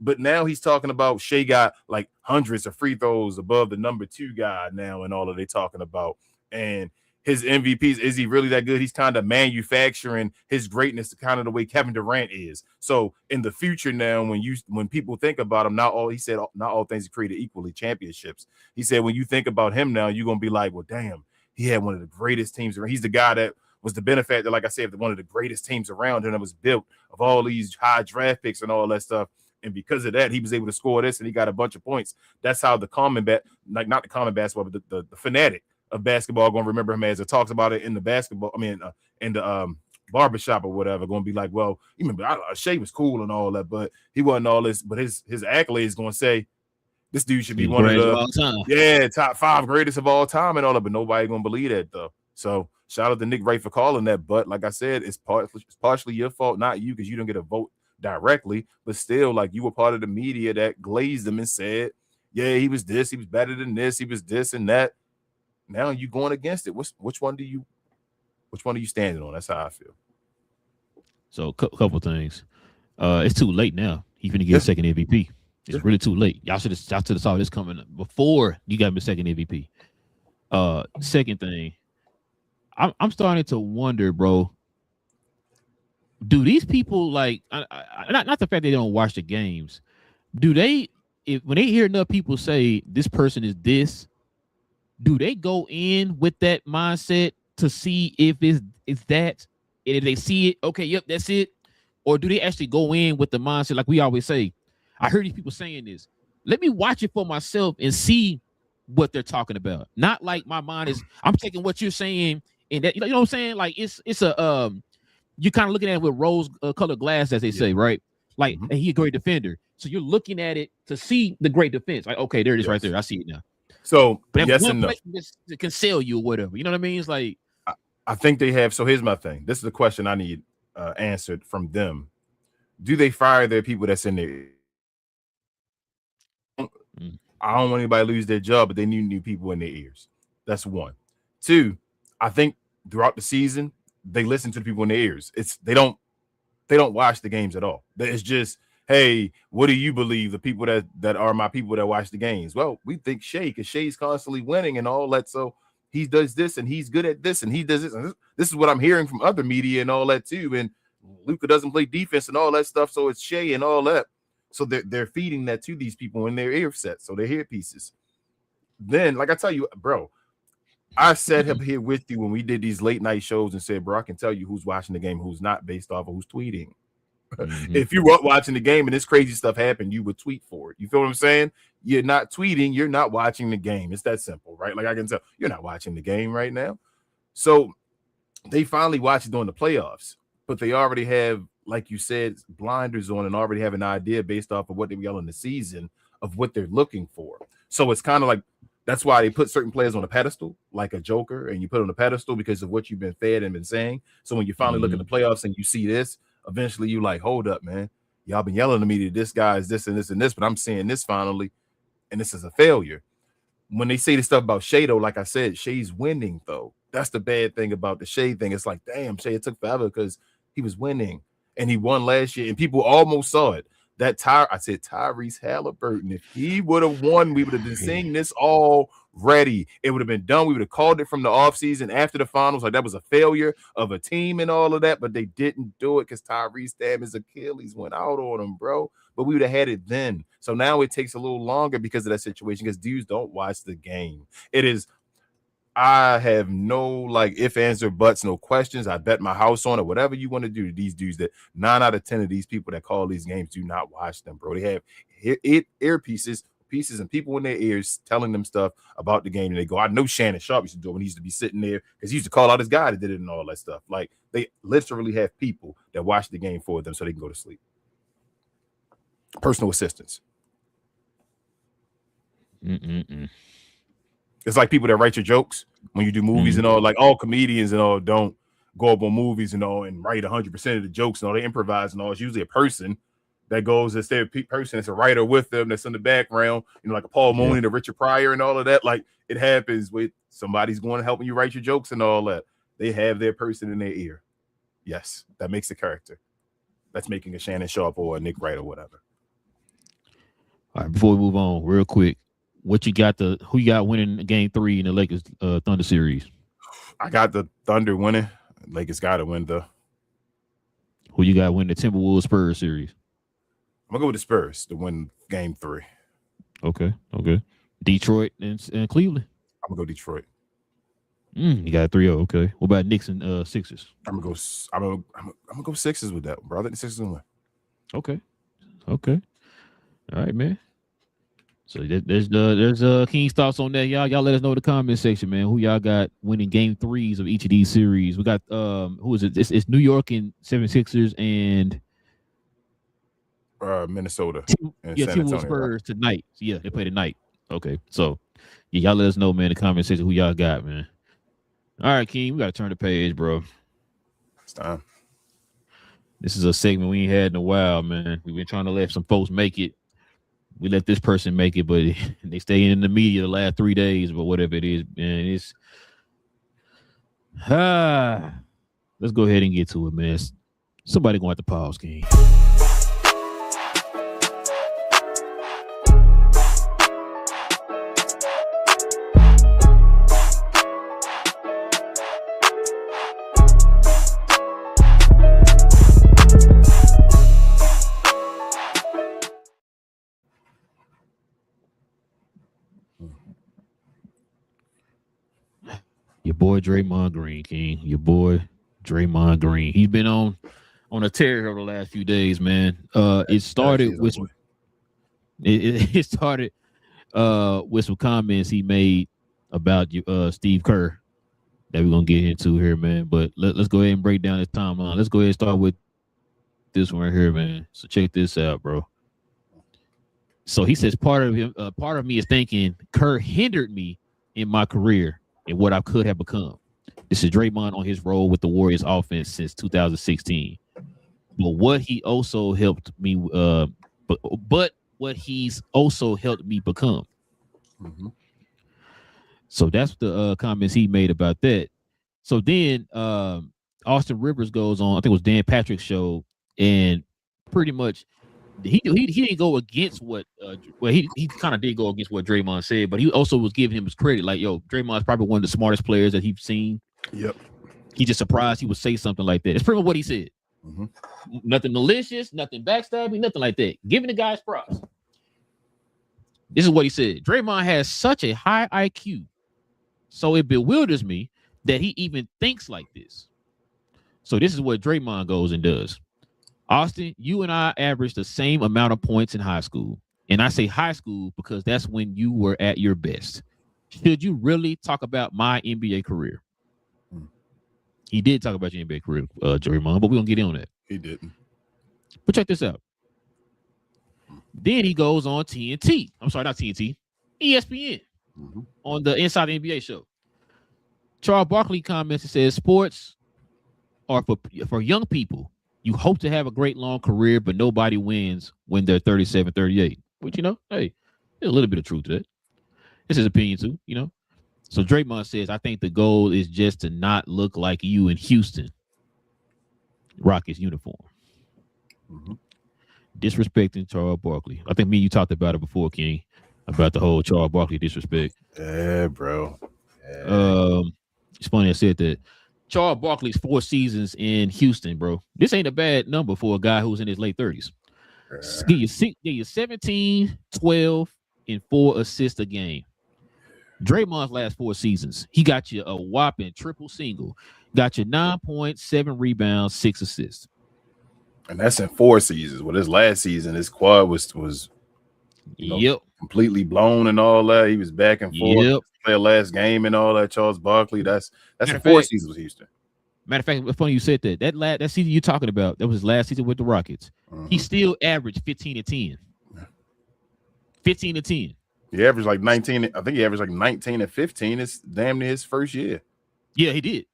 Speaker 2: But now he's talking about Shea got like hundreds of free throws above the number 2 guy now, and all of they talking about. And his MVPs, is he really that good? He's kind of manufacturing his greatness kind of the way Kevin Durant is. So in the future now, when people think about him, not all things are created equally, championships. He said when you think about him now, you're gonna be like, well, damn, he had one of the greatest teams around. He's the guy that was the benefactor, like I said, one of the greatest teams around him that was built of all these high draft picks and all that stuff. And because of that, he was able to score this and he got a bunch of points. That's how the common not the common basketball, but the fanatic of basketball going to remember him as it talks about it in the basketball. I mean, in the barbershop or whatever, going to be like, well, you remember Shea was cool and all that, but he wasn't all this. But his accolades going to say this dude should be one of the top 5 greatest of all time and all that. But nobody going to believe that though. So shout out to Nick Wright for calling that. But like I said, it's partially your fault, not you, because you don't get a vote directly. But still, like, you were part of the media that glazed him and said, yeah, he was this, he was better than this, he was this and that. Now you going against it. Which one are you standing on? That's how I feel.
Speaker 1: So a couple things. It's too late now. He finna get a second MVP. It's really too late. Y'all should have saw this coming before you got him a second MVP. Second thing, I'm starting to wonder, bro. Do these people like not the fact they don't watch the games? Do they when they hear enough people say this person is this? Do they go in with that mindset to see if it's that? And if they see it, okay, yep, that's it. Or do they actually go in with the mindset like we always say? I heard these people saying this. Let me watch it for myself and see what they're talking about. Not like my mind is. I'm taking what you're saying and that you know what I'm saying. Like it's a you're kind of looking at it with rose colored glass, as they say, right? Like he's a great defender, so you're looking at it to see the great defense. Like okay, there it is right there. I see it now.
Speaker 2: So yes and no.
Speaker 1: Can sell you or whatever. You know what I mean? It's like
Speaker 2: I think they have. So here's my thing. This is the question I need answered from them. Do they fire their people that's in there? I don't want anybody to lose their job, but they need new people in their ears. That's one. Two, I think throughout the season, they listen to the people in their ears. They don't watch the games at all. It's just, hey, what do you believe? The people that are my people that watch the games. Well, we think Shea, because Shea's constantly winning and all that. So he does this and he's good at this and he does this. And this is what I'm hearing from other media and all that too. And Luka doesn't play defense and all that stuff. So it's Shea and all that. So they're feeding that to these people in their ear sets. So their ear pieces. Then, like I tell you, bro, I sat up here with you when we did these late night shows and said, bro, I can tell you who's watching the game, who's not, based off of who's tweeting. If you weren't watching the game and this crazy stuff happened, you would tweet for it. You feel what I'm saying? You're not tweeting, you're not watching the game. It's that simple, right? Like I can tell you're not watching the game right now. So they finally watch it during the playoffs, but they already have, like you said, blinders on and already have an idea based off of what they yell in the season of what they're looking for. So it's kind of like that's why they put certain players on a pedestal, like a Joker, and you put on a pedestal because of what you've been fed and been saying. So when you finally look at the playoffs and you see this, eventually you like, hold up, man. Y'all been yelling to me that this guy is this and this and this, but I'm seeing this finally, and this is a failure. When they say the stuff about Shea, though, like I said, Shea's winning, though. That's the bad thing about the Shea thing. It's like, damn, Shea, it took forever because he was winning. And he won last year, and people almost saw it. I said Tyrese Halliburton. If he would have won, we would have been seeing this already. It would have been done. We would have called it from the offseason after the finals. Like that was a failure of a team and all of that, but they didn't do it because Tyrese, damn, his Achilles went out on him, bro. But we would have had it then. So now it takes a little longer because of that situation because dudes don't watch the game. I have no like if, ands, or buts, no questions. I bet my house on it, whatever you want to do to these dudes. That 9 out of 10 of these people that call these games do not watch them, bro. They have earpieces, and people in their ears telling them stuff about the game. And they go, I know Shannon Sharp used to do it when he used to be sitting there because he used to call out his guy that did it and all that stuff. Like they literally have people that watch the game for them so they can go to sleep. Personal assistants. It's like people that write your jokes when you do movies and all, like all comedians and all don't go up on movies and all and write 100% of the jokes and all. They improvise and all. It's usually a person that goes, it's their person, it's a writer with them that's in the background, you know, like a Paul Mooney, the Richard Pryor and all of that. Like it happens with somebody's going to help you write your jokes and all that. They have their person in their ear. Yes, that makes a character. That's making a Shannon Sharp or a Nick Wright or whatever.
Speaker 1: All right, before we move on, real quick. Who you got winning game 3 in the Lakers Thunder series?
Speaker 2: I got the Thunder winning. Lakers got to win though.
Speaker 1: Who you got winning the Timberwolves Spurs series?
Speaker 2: I'm gonna go with the Spurs to win game 3.
Speaker 1: Okay. Detroit and Cleveland.
Speaker 2: I'm gonna go Detroit.
Speaker 1: You got 3-0. Okay. What about Knicks and Sixers?
Speaker 2: I'm gonna go Sixers with that, bro. I think the Sixers gonna win.
Speaker 1: Okay. All right, man. So there's King's thoughts on that. Y'all let us know in the comment section, man. Who y'all got winning game 3s of each of these series? We got who is it? It's New York and 76ers and
Speaker 2: Minnesota.
Speaker 1: Timberwolves Spurs right? Tonight. So, yeah, they play tonight. Okay. So y'all let us know, man, in the comment section who y'all got, man. All right, King, we gotta turn the page, bro.
Speaker 2: It's time. This
Speaker 1: is a segment we ain't had in a while, man. We've been trying to let some folks make it. we let this person make it, but they stay in the media the last 3 days, but whatever it is, man, it's let's go ahead and get to it, man. Somebody going to pause, King. Your boy Draymond Green, King. Your boy Draymond Green. He's been on a tear over the last few days, man. It started with it started with some comments he made about Steve Kerr that we're gonna get into here, man. But let's go ahead and break down this timeline. Let's go ahead and start with this one right here, man. So check this out, bro. So he says part of me is thinking Kerr hindered me in my career and what I could have become. This is Draymond on his role with the Warriors offense since 2016. But what he also helped me, but what he's also helped me become.
Speaker 3: Mm-hmm.
Speaker 1: So that's the comments he made about that. So then Austin Rivers goes on, I think it was Dan Patrick's show, and pretty much he didn't go against what he kind of did go against what Draymond said, but he also was giving him his credit. Like, yo, Draymond's probably one of the smartest players that he's seen.
Speaker 3: Yep.
Speaker 1: He just surprised he would say something like that. It's pretty much what he said.
Speaker 3: Mm-hmm.
Speaker 1: Nothing malicious, nothing backstabbing, nothing like that. Giving the guys props. This is what he said. Draymond has such a high IQ, so it bewilders me that he even thinks like this. So this is what Draymond goes and does. Austin, you and I averaged the same amount of points in high school. And I say high school because that's when you were at your best. Should you really talk about my NBA career? He did talk about your NBA career, Draymond, but we're going to get in on that.
Speaker 3: He didn't.
Speaker 1: But check this out. Then he goes on TNT. I'm sorry, not TNT. ESPN on the Inside the NBA show. Charles Barkley comments and says, sports are for young people. You hope to have a great long career, but nobody wins when they're 37, 38. Which, you know, hey, there's a little bit of truth to that. It's his opinion too, you know. So Draymond says, I think the goal is just to not look like you in Houston Rockets uniform. Disrespecting Charles Barkley. I think me and you talked about it before, King, about the whole Charles Barkley disrespect.
Speaker 3: Yeah, bro. Yeah.
Speaker 1: It's funny I said that. Charles Barkley's 4 seasons in Houston, bro. This ain't a bad number for a guy who's in his late 30s. Give you 17, 12, and 4 assists a game. Draymond's last 4 seasons, he got you a whopping triple single, got you 9 points, 7 rebounds, 6 assists.
Speaker 3: And that's in 4 seasons. Well, this last season, his quad was completely blown and all that. He was back and forth. Play a last game and all that. Charles Barkley. That's in 4 seasons with Houston.
Speaker 1: Matter of fact, it's funny you said that. That season you're talking about, that was his last season with the Rockets. He still averaged 15 and 10. 15 and 10.
Speaker 3: He averaged like 19. I think he averaged like 19 and 15. It's damn near his first year.
Speaker 1: Yeah, he did.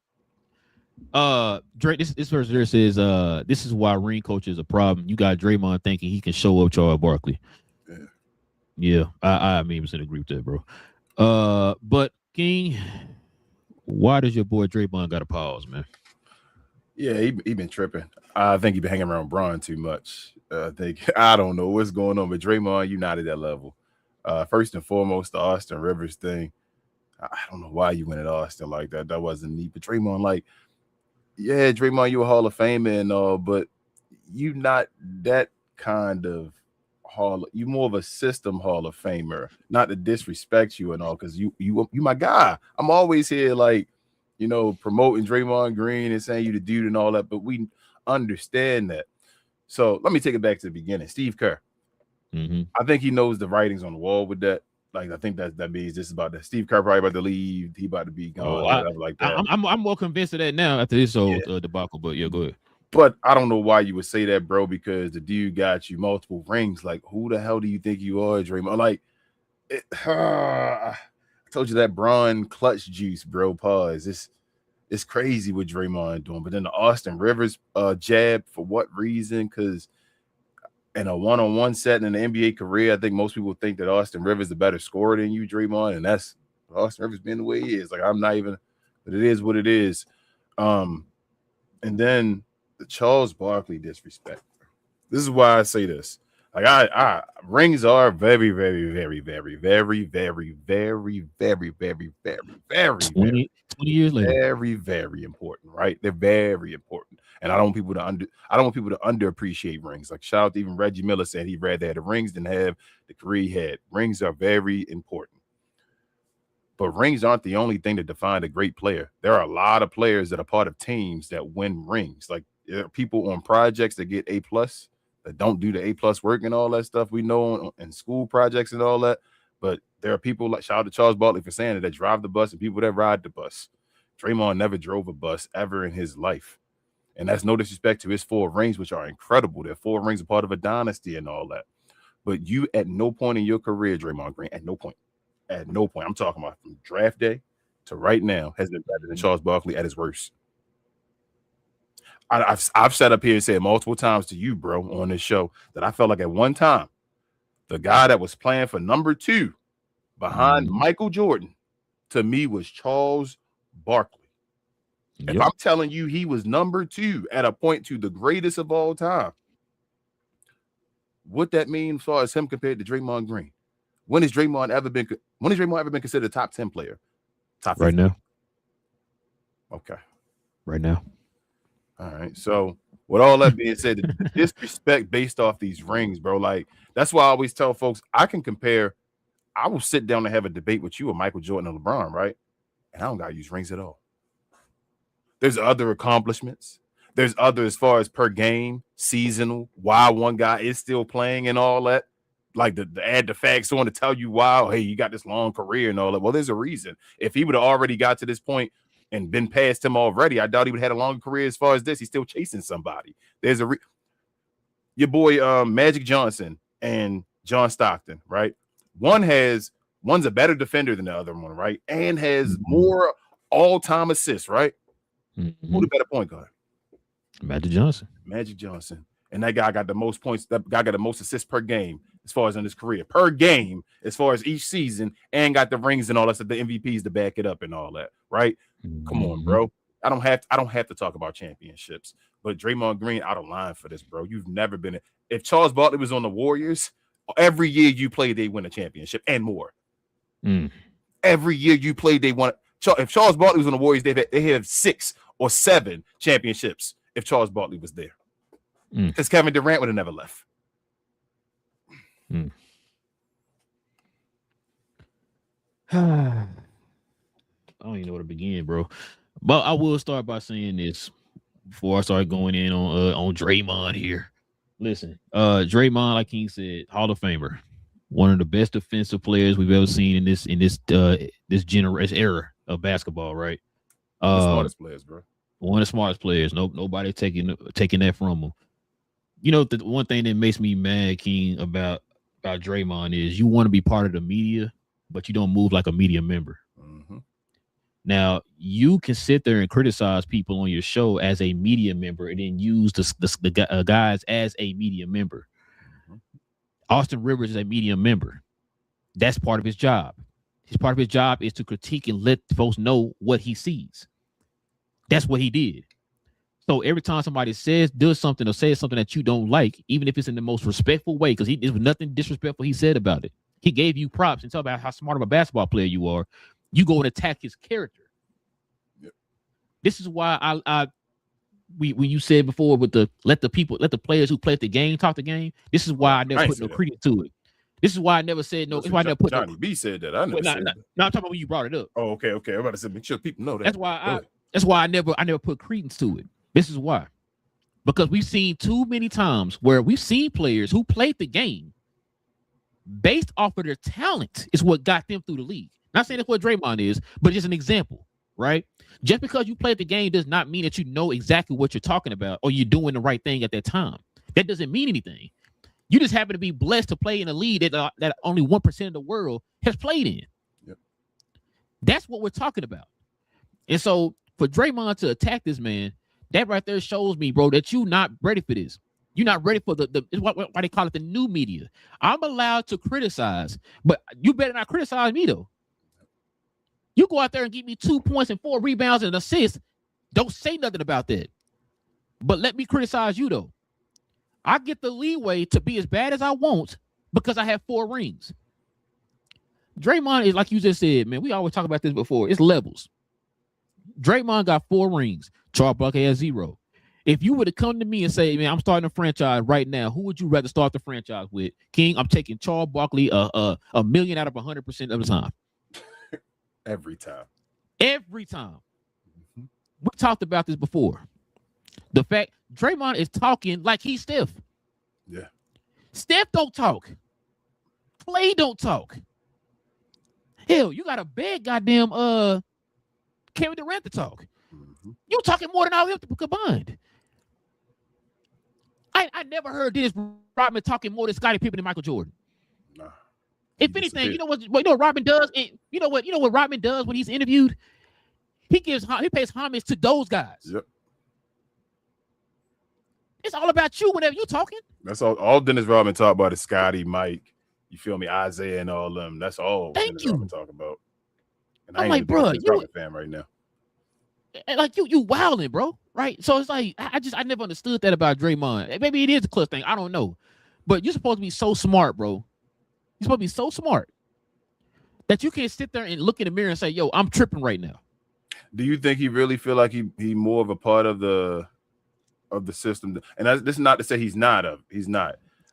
Speaker 1: Drake, this verse there says, this is why ring coach is a problem. You got Draymond thinking he can show up Charles Barkley. Yeah, I mean, I agree with that, bro. But King, why does your boy Draymond got to pause, man?
Speaker 3: Yeah, he been tripping. I think he been hanging around Bron too much. I don't know what's going on, but Draymond, you not at that level. First and foremost, the Austin Rivers thing. I don't know why you went at Austin like that. That wasn't neat. But Draymond, like, yeah, Draymond, you a Hall of Famer and all, but you not that kind of you more of a system Hall of Famer. Not to disrespect you and all, because you my guy. I'm always here, like, you know, promoting Draymond Green and saying you the dude and all that, but we understand that. So let me take it back to the beginning. Steve Kerr. I think he knows the writings on the wall with that. Like, I think that means this is about that. Steve Kerr probably about to leave. He about to be gone. Like that.
Speaker 1: I'm more convinced of that now after this whole debacle. But yeah, go ahead.
Speaker 3: But I don't know why you would say that, bro, because the dude got you multiple rings. Like, who the hell do you think you are, Draymond? Like, I told you that Bron clutch juice, bro. Pause. It's crazy what Draymond doing. But then the Austin Rivers jab, for what reason? Because in a one-on-one setting in the NBA career, I think most people think that Austin Rivers is a better scorer than you, Draymond, and that's Austin Rivers being the way he is. Like, I'm not even, but it is what it is. And then the Charles Barkley disrespect. This is why I say this. Like, I rings are very, very, very, very, very, very, very, very, very, very,
Speaker 1: 20 years later.
Speaker 3: very, very important, right? They're very important. And I don't want people to underappreciate rings. Like, shout out to even Reggie Miller said he'd rather have the rings than have the career he had. Rings are very important. But rings aren't the only thing that define a great player. There are a lot of players that are part of teams that win rings. Like, there are people on projects that get A+, that don't do the A+ work and all that stuff we know in school projects and all that. But there are people like, shout out to Charles Barkley for saying that drive the bus and people that ride the bus. Draymond never drove a bus ever in his life. And that's no disrespect to his 4 rings, which are incredible. Their 4 rings are part of a dynasty and all that. But you, at no point in your career, Draymond Green, at no point, I'm talking about from draft day to right now, has been better than Charles Barkley at his worst. I've sat up here and said multiple times to you, bro, on this show that I felt like at one time, the guy that was playing for number 2 behind Michael Jordan, to me, was Charles Barkley. Yep. If I'm telling you he was number 2 at a point to the greatest of all time, what that mean as far as him compared to Draymond Green? When has Draymond ever been considered a top 10 player? Top 15?
Speaker 1: Right now.
Speaker 3: Okay.
Speaker 1: Right now.
Speaker 3: All right. So with all that being said, the disrespect based off these rings, bro, like, that's why I always tell folks I will sit down and have a debate with you or Michael Jordan and LeBron, right? And I don't got to use rings at all. There's other accomplishments. There's other as far as per game, seasonal, why one guy is still playing and all that. Like the add the facts on to tell you, wow, hey, you got this long career and all that. Well, there's a reason. If he would have already got to this point and been past him already, I doubt he would have had a longer career as far as this. He's still chasing somebody. There's your boy Magic Johnson and John Stockton, right? One's a better defender than the other one, right? And has more all-time assists, right?
Speaker 1: Mm-hmm.
Speaker 3: Who the better point guard?
Speaker 1: Magic Johnson.
Speaker 3: And that guy got the most points. That guy got the most assists per game as far as in his career. Per game, as far as each season, and got the rings and all that stuff, the MVPs to back it up and all that, right? Mm-hmm. Come on, bro. I don't have to talk about championships. But Draymond Green out of line for this, bro. You've never been if Charles Barkley was on the Warriors, every year you played, they win a championship and more. Every year you played, they won. If Charles Barkley was on the Warriors, they have 6 or 7 championships if Charles Barkley was there. Because Kevin Durant would have never left.
Speaker 1: I don't even know where to begin, bro. But I will start by saying this before I start going in on Draymond here. Listen, Draymond, like King said, Hall of Famer, one of the best defensive players we've ever seen in this generation era of basketball, right?
Speaker 3: The smartest players, bro.
Speaker 1: One of the smartest players. Nobody taking that from him. You know, the one thing that makes me mad, King, about Draymond is you want to be part of the media, but you don't move like a media member.
Speaker 3: Mm-hmm.
Speaker 1: Now, you can sit there and criticize people on your show as a media member and then use the guys as a media member. Mm-hmm. Austin Rivers is a media member. That's part of his job. Part of his job is to critique and let folks know what he sees. That's what he did. So every time somebody does something or says something that you don't like, even if it's in the most respectful way, because there was nothing disrespectful he said about it. He gave you props and talk about how smart of a basketball player you are. You go and attack his character. Yep. This is why when you said before with let the players who played the game talk the game. This is why I never put no credence to it. This is why I never said no. That's why I never put
Speaker 3: Johnny B said that. I never said that.
Speaker 1: No, I'm talking about when you brought it up.
Speaker 3: Oh, okay. I'm about to say, make sure people know that.
Speaker 1: That's why I never put credence to it. This is why. Because we've seen too many times where we've seen players who played the game based off of their talent is what got them through the league. Not saying that's what Draymond is, but just an example, right? Just because you played the game does not mean that you know exactly what you're talking about or you're doing the right thing at that time. That doesn't mean anything. You just happen to be blessed to play in a league that only 1% of the world has played in. Yep. That's what we're talking about. And so for Draymond to attack this man, that right there shows me, bro, that you're not ready for this. You're not ready for the why they call it the new media. I'm allowed to criticize, but you better not criticize me though. You go out there and give me 2 points and 4 rebounds and an assist. Don't say nothing about that. But let me criticize you though. I get the leeway to be as bad as I want because I have 4 rings. Draymond is like you just said, man. We always talk about this before. It's levels. Draymond got 4 rings. Charles Barkley has 0. If you were to come to me and say, man, I'm starting a franchise right now, who would you rather start the franchise with? King, I'm taking Charles Barkley a million out of 100% of the time.
Speaker 3: Every time.
Speaker 1: Every time. Mm-hmm. We talked about this before. The fact Draymond is talking like he's Steph.
Speaker 3: Yeah.
Speaker 1: Steph don't talk. Clay don't talk. Hell, you got a bad goddamn Kevin Durant to talk. Mm-hmm. You talking more than all of them combined. I never heard Dennis Rodman talking more than Scottie Pippen and Michael Jordan. Nah, if anything, you know what Rodman does? You know what Rodman does when he's interviewed? He pays homage to those guys.
Speaker 3: Yep.
Speaker 1: It's all about you whenever you talking.
Speaker 3: That's all Dennis Rodman talk about is Scottie, Mike, you feel me, Isaiah and all them. That's all Dennis Rodman talk about. And
Speaker 1: I'm like, bro,
Speaker 3: you a fan right now.
Speaker 1: Like you wilding, bro. Right? So it's like I never understood that about Draymond. Maybe it is a clutch thing. I don't know. But you're supposed to be so smart, bro. You're supposed to be so smart that you can't sit there and look in the mirror and say, yo, I'm tripping right now.
Speaker 3: Do you think he really feel like he more of a part of the system? And this is not to say he's not.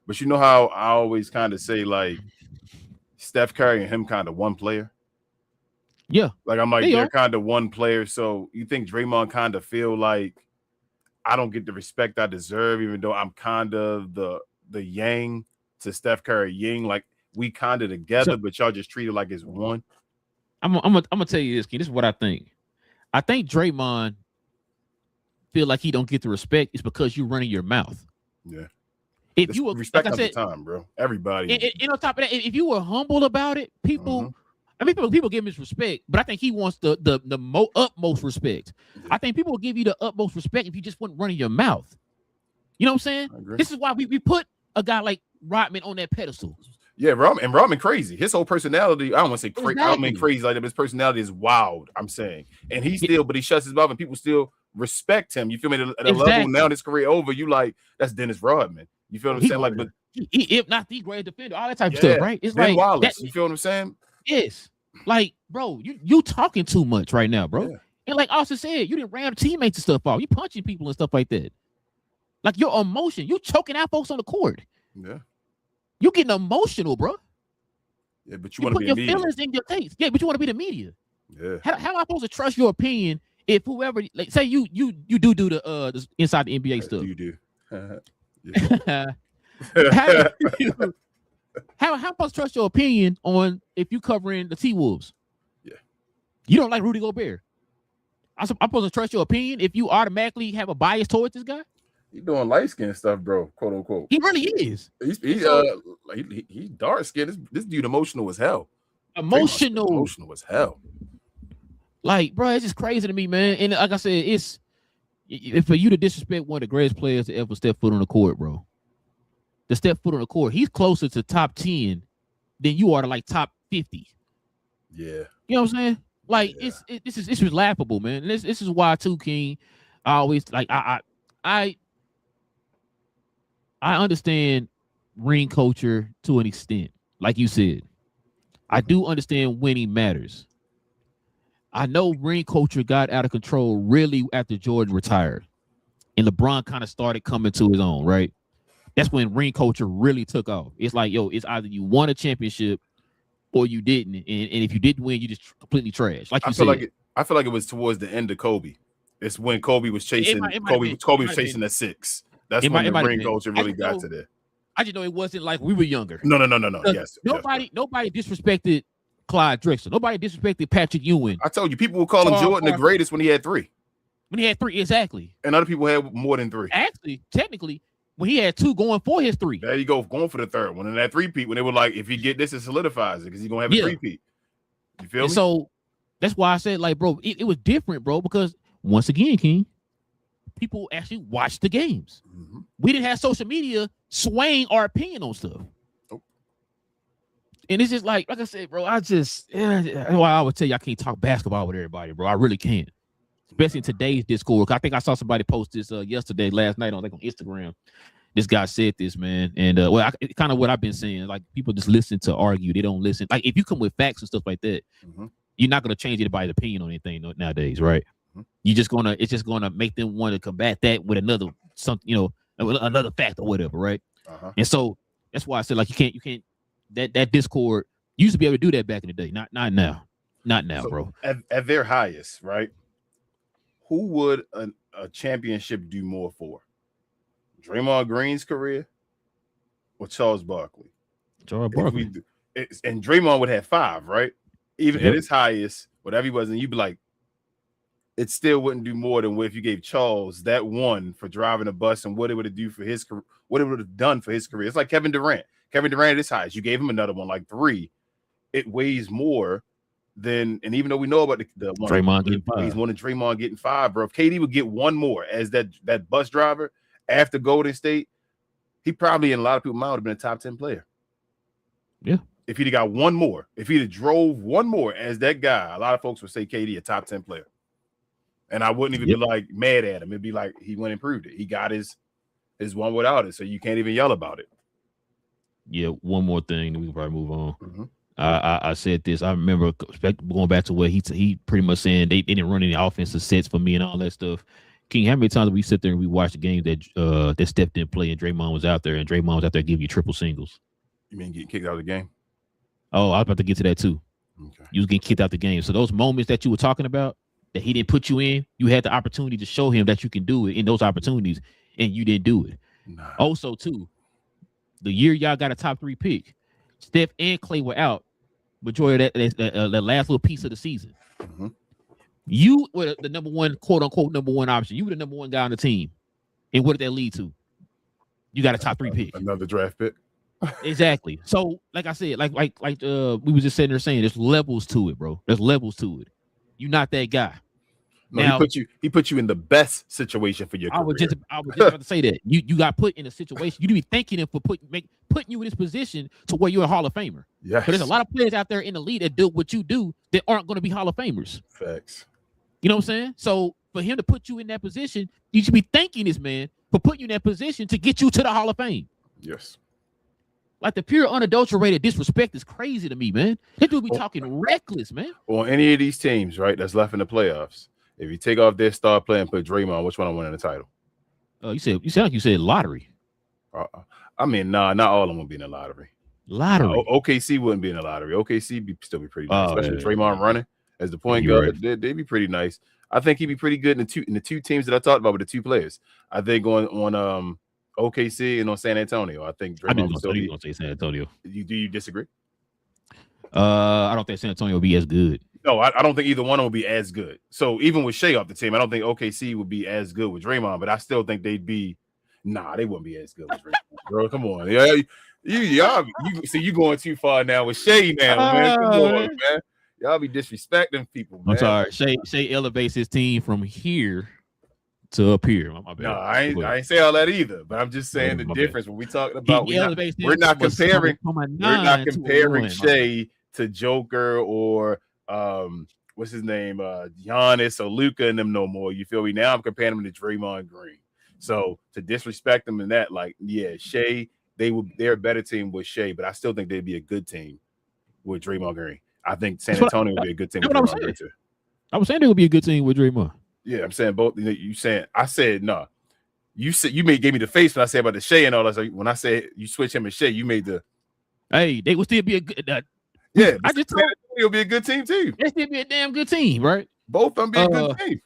Speaker 3: But you know how I always kind of say, like, Steph Curry and him kind of one player?
Speaker 1: Yeah.
Speaker 3: Like, I'm like, they're kind of one player. So you think Draymond kind of feel like I don't get the respect I deserve, even though I'm kind of the yang to Steph Curry Ying, like we kind of together, but y'all just treat it like it's one?
Speaker 1: I'm gonna tell you this, King. This is what I think. I think Draymond feel like he don't get the respect. It's because you're running your mouth.
Speaker 3: Yeah.
Speaker 1: If you were,
Speaker 3: respect
Speaker 1: like I said,
Speaker 3: the time, bro. Everybody.
Speaker 1: And on top of that, if you were humble about it, people. Mm-hmm. I mean, people give him his respect, but I think he wants the utmost respect. Yeah. I think people will give you the utmost respect if you just weren't running your mouth. You know what I'm saying? This is why we put a guy like Rodman on that pedestal.
Speaker 3: Yeah, Rodman crazy. His whole personality, I don't want to say crazy. Exactly. I don't mean crazy like that, but his personality is wild, I'm saying. And but he shuts his mouth and people still respect him. You feel me? At a level now, his career over, you like, that's Dennis Rodman. You feel what I'm saying? Like, but
Speaker 1: if not the great defender, all that type of stuff, right? It's
Speaker 3: Ben
Speaker 1: like
Speaker 3: Wallace. You feel what I'm saying?
Speaker 1: Yes. Like, bro, you talking too much right now, bro. Yeah. And like Austin said, you didn't ram teammates and stuff off. You punching people and stuff like that. Like your emotion, you choking out folks on the court.
Speaker 3: Yeah.
Speaker 1: You getting emotional, bro.
Speaker 3: Yeah, but you want to be
Speaker 1: your feelings in your taste. Yeah, but you want to be the media.
Speaker 3: Yeah.
Speaker 1: How am I supposed to trust your opinion if whoever, like, say you do the inside the NBA stuff?
Speaker 3: You do.
Speaker 1: How am I supposed to trust your opinion on if you covering the T-Wolves?
Speaker 3: Yeah.
Speaker 1: You don't like Rudy Gobert. I'm supposed to trust your opinion if you automatically have a bias towards this guy?
Speaker 3: He's doing light skin stuff, bro, quote unquote.
Speaker 1: He really is.
Speaker 3: He's dark skinned. This dude emotional as hell.
Speaker 1: Emotional
Speaker 3: as hell.
Speaker 1: Like, bro, it's just crazy to me, man. And like I said, it's for you to disrespect one of the greatest players to ever step foot on the court, bro. To step foot on the court, he's closer to top 10 than you are to like top 50.
Speaker 3: Yeah.
Speaker 1: You know what I'm saying? Like, this is laughable, man. And this is why too, King. I always like I understand ring culture to an extent, like you said. I do understand winning matters. I know ring culture got out of control really after George retired, and LeBron kind of started coming to his own, right? That's when ring culture really took off. It's like, yo, it's either you won a championship or you didn't, and if you didn't win, you just completely trash. Like you said,
Speaker 3: I feel like it was towards the end of Kobe. It's when Kobe was chasing. Kobe was chasing the 6. That's when the ring culture really got to there.
Speaker 1: I just know it wasn't like we were younger.
Speaker 3: No. Yes.
Speaker 1: Nobody disrespected Clyde Drexler. Nobody disrespected Patrick Ewing.
Speaker 3: I told you, people were calling Jordan the greatest when he had 3.
Speaker 1: When he had 3, exactly.
Speaker 3: And other people had more than 3.
Speaker 1: Actually, technically, when he had 2 going for his 3.
Speaker 3: There you go, going for the 3rd one. And that 3-peat, when they were like, if he get this, it solidifies it because he's going to have a 3-peat. You feel me?
Speaker 1: So that's why I said, like, bro, it was different, bro, because once again, King, people actually watched the games.
Speaker 3: Mm-hmm.
Speaker 1: We didn't have social media swaying our opinion on stuff.
Speaker 3: Nope.
Speaker 1: And it's just like I said, bro, I would tell you I can't talk basketball with everybody, bro. I really can't. Especially in today's Discord. I think I saw somebody post this last night on Instagram. This guy said this, man. And kind of what I've been saying, like people just listen to argue. They don't listen. Like if you come with facts and stuff like that, you're not going to change anybody's opinion on anything nowadays, right? It's just gonna make them want to combat that with another fact or whatever, right? And so that's why I said like you can't that Discord you used to be able to do that back in the day, not now, so bro.
Speaker 3: At their highest, right? Who would a championship do more for? Draymond Green's career or Charles Barkley?
Speaker 1: Charles Barkley.
Speaker 3: And Draymond would have 5, right? Even at his highest, whatever he was, and you'd be like, it still wouldn't do more than what if you gave Charles that one for driving a bus and what it would have done for his career. It's like Kevin Durant. Kevin Durant at his highest, you gave him another one, like 3. It weighs more than, and even though we know about the one,
Speaker 1: Draymond getting 5.
Speaker 3: He's one of Draymond getting 5, bro. If KD would get one more as that bus driver after Golden State, he probably in a lot of people's mind would have been a top 10 player.
Speaker 1: Yeah.
Speaker 3: If he'd have got one more, if he'd have drove one more as that guy, a lot of folks would say KD a top 10 player. And I wouldn't even be like mad at him. It'd be like he went and proved it. He got his one without it, so you can't even yell about it.
Speaker 1: Yeah, one more thing, then we can probably move on. I said this. I remember going back to where he pretty much saying they didn't run any offensive sets for me and all that stuff. King, how many times we sit there and we watched the game that Steph didn't play and Draymond was out there and Draymond was out there giving you triple singles?
Speaker 3: You mean getting kicked out of the game?
Speaker 1: Oh, I was about to get to that too.
Speaker 3: Okay.
Speaker 1: You was getting kicked out the game. So those moments that you were talking about that he didn't put you in, you had the opportunity to show him that you can do it in those opportunities, and you didn't do it.
Speaker 3: Nah.
Speaker 1: Also, too, the year y'all got a top 3 pick, Steph and Clay were out majority of that last little piece of the season. You were the number one, quote unquote, number one option. You were the number one guy on the team. And what did that lead to? You got a top 3 pick.
Speaker 3: Another draft pick.
Speaker 1: Exactly. So, like I said, like we was just sitting there saying, there's levels to it, bro. There's levels to it. You're not that guy.
Speaker 3: No,
Speaker 1: now,
Speaker 3: he put you in the best situation for your career.
Speaker 1: I was just about to say that. You got put in a situation. You need to be thanking him for putting you in this position to where you're a Hall of Famer.
Speaker 3: Yeah.
Speaker 1: But there's a lot of players out there in the league that do what you do that aren't going to be Hall of Famers.
Speaker 3: Facts.
Speaker 1: You know what I'm saying? So for him to put you in that position, you should be thanking this man for putting you in that position to get you to the Hall of Fame.
Speaker 3: Yes.
Speaker 1: Like the pure unadulterated disrespect is crazy to me, man. They do be talking reckless, man.
Speaker 3: On any of these teams, right, that's left in the playoffs, if you take off their star player and put Draymond, which one I'm winning the title?
Speaker 1: You sound like you said lottery.
Speaker 3: I mean, not all of them will be in the lottery.
Speaker 1: Lottery.
Speaker 3: OKC wouldn't be in the lottery. OKC still be pretty nice, especially with Draymond running as the point guard. Right. They'd be pretty nice. I think he'd be pretty good in the two teams that I talked about with the 2 players. I think on OKC and on San Antonio. I think Draymond would still be.
Speaker 1: Gonna say San Antonio.
Speaker 3: Do you disagree?
Speaker 1: I don't think San Antonio will be as good.
Speaker 3: No, I don't think either one will be as good. So even with Shea off the team, I don't think OKC would be as good with Draymond, but I still think they'd be. Nah, they wouldn't be as good with Draymond. Bro, come on, yeah, you going too far now with Shea now, man. Come on, man. Y'all be disrespecting people, man.
Speaker 1: I'm sorry. Shea elevates his team from here to up here. My bad.
Speaker 3: No, I ain't say all that either, but I'm just saying the difference when we talking about we're not comparing Shea to Joker or what's his name, Giannis or Luka and them no more. You feel me? Now I'm comparing them to Draymond Green. So to disrespect them in that, like, yeah, Shea, they're a better team with Shea, but I still think they'd be a good team with Draymond Green. I think San Antonio would be a good team with Draymond Green too.
Speaker 1: I was saying they would be a good team with Draymond.
Speaker 3: Yeah, I'm saying both. I said no. You said gave me the face when I said about the Shea and all that. So when I said you switch him and Shea, you made the.
Speaker 1: Hey, they would still be a good.
Speaker 3: Yeah, I just told you it'll be a good team too.
Speaker 1: They still be a damn good team, right?
Speaker 3: Both of them be a good team.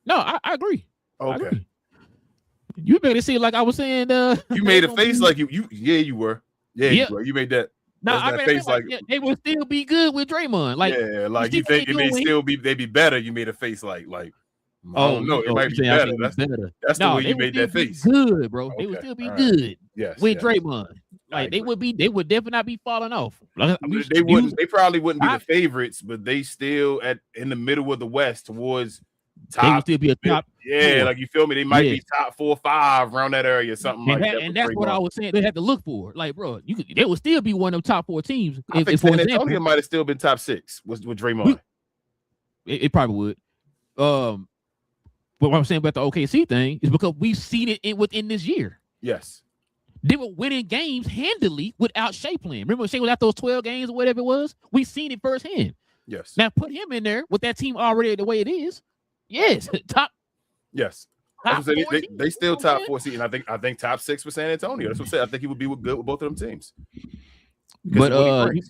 Speaker 1: No, I agree.
Speaker 3: Okay.
Speaker 1: I agree. You made it seem like I was saying.
Speaker 3: You made a face like you were. Yeah, you were. You made that.
Speaker 1: No, I made face like they would still be good with Draymond. Like,
Speaker 3: yeah, like you think it may still be they'd be better. You made a face like. Oh no, it might be better. That's the way you made that face.
Speaker 1: Good, bro.
Speaker 3: Okay.
Speaker 1: They would still be good.
Speaker 3: Yes,
Speaker 1: with Draymond. Like they would definitely not be falling off.
Speaker 3: Like, they probably wouldn't be the favorites, but they still in the middle of the West towards top.
Speaker 1: They would still be a top.
Speaker 3: Yeah,
Speaker 1: four.
Speaker 3: like you feel me? They might
Speaker 1: Yeah.
Speaker 3: be top 4 or 5 around that area, something like that.
Speaker 1: And that's what I was saying. They had to look for. Like, bro, they would still be one of them top 4 teams.
Speaker 3: I think
Speaker 1: for
Speaker 3: San
Speaker 1: example,
Speaker 3: Antonio might have still been top 6 with Draymond.
Speaker 1: It probably would. But what I'm saying about the OKC thing is because we've seen it within this year.
Speaker 3: Yes.
Speaker 1: They were winning games handily without Shea playing. Remember when Shea was out those 12 games or whatever it was? We seen it firsthand.
Speaker 3: Yes.
Speaker 1: Now put him in there with that team already the way it is. Yes, top.
Speaker 3: Yes.
Speaker 1: Top
Speaker 3: they still top 4 seed, and I think top 6 for San Antonio. That's what I'm saying. I think he would be good with both of them teams.
Speaker 1: But you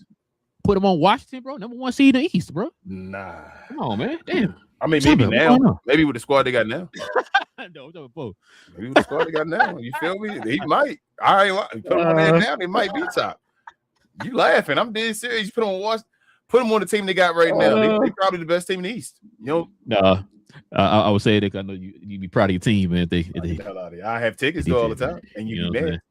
Speaker 1: put him on Washington, bro. Number 1 seed in the East, bro.
Speaker 3: Nah.
Speaker 1: Come on, man. Damn.
Speaker 3: I mean, maybe now. Maybe with the squad they got now.
Speaker 1: No,
Speaker 3: maybe with the squad they got now. You feel me? He might. All right, put him on there now. They might be top. You laughing? I'm dead serious. Put him on Washington. Put them on the team they got right now. They probably the best team in the East. You know?
Speaker 1: Nah. I would say that I know you'd be proud of your team, man.
Speaker 3: I have tickets all the time, and you'd be mad.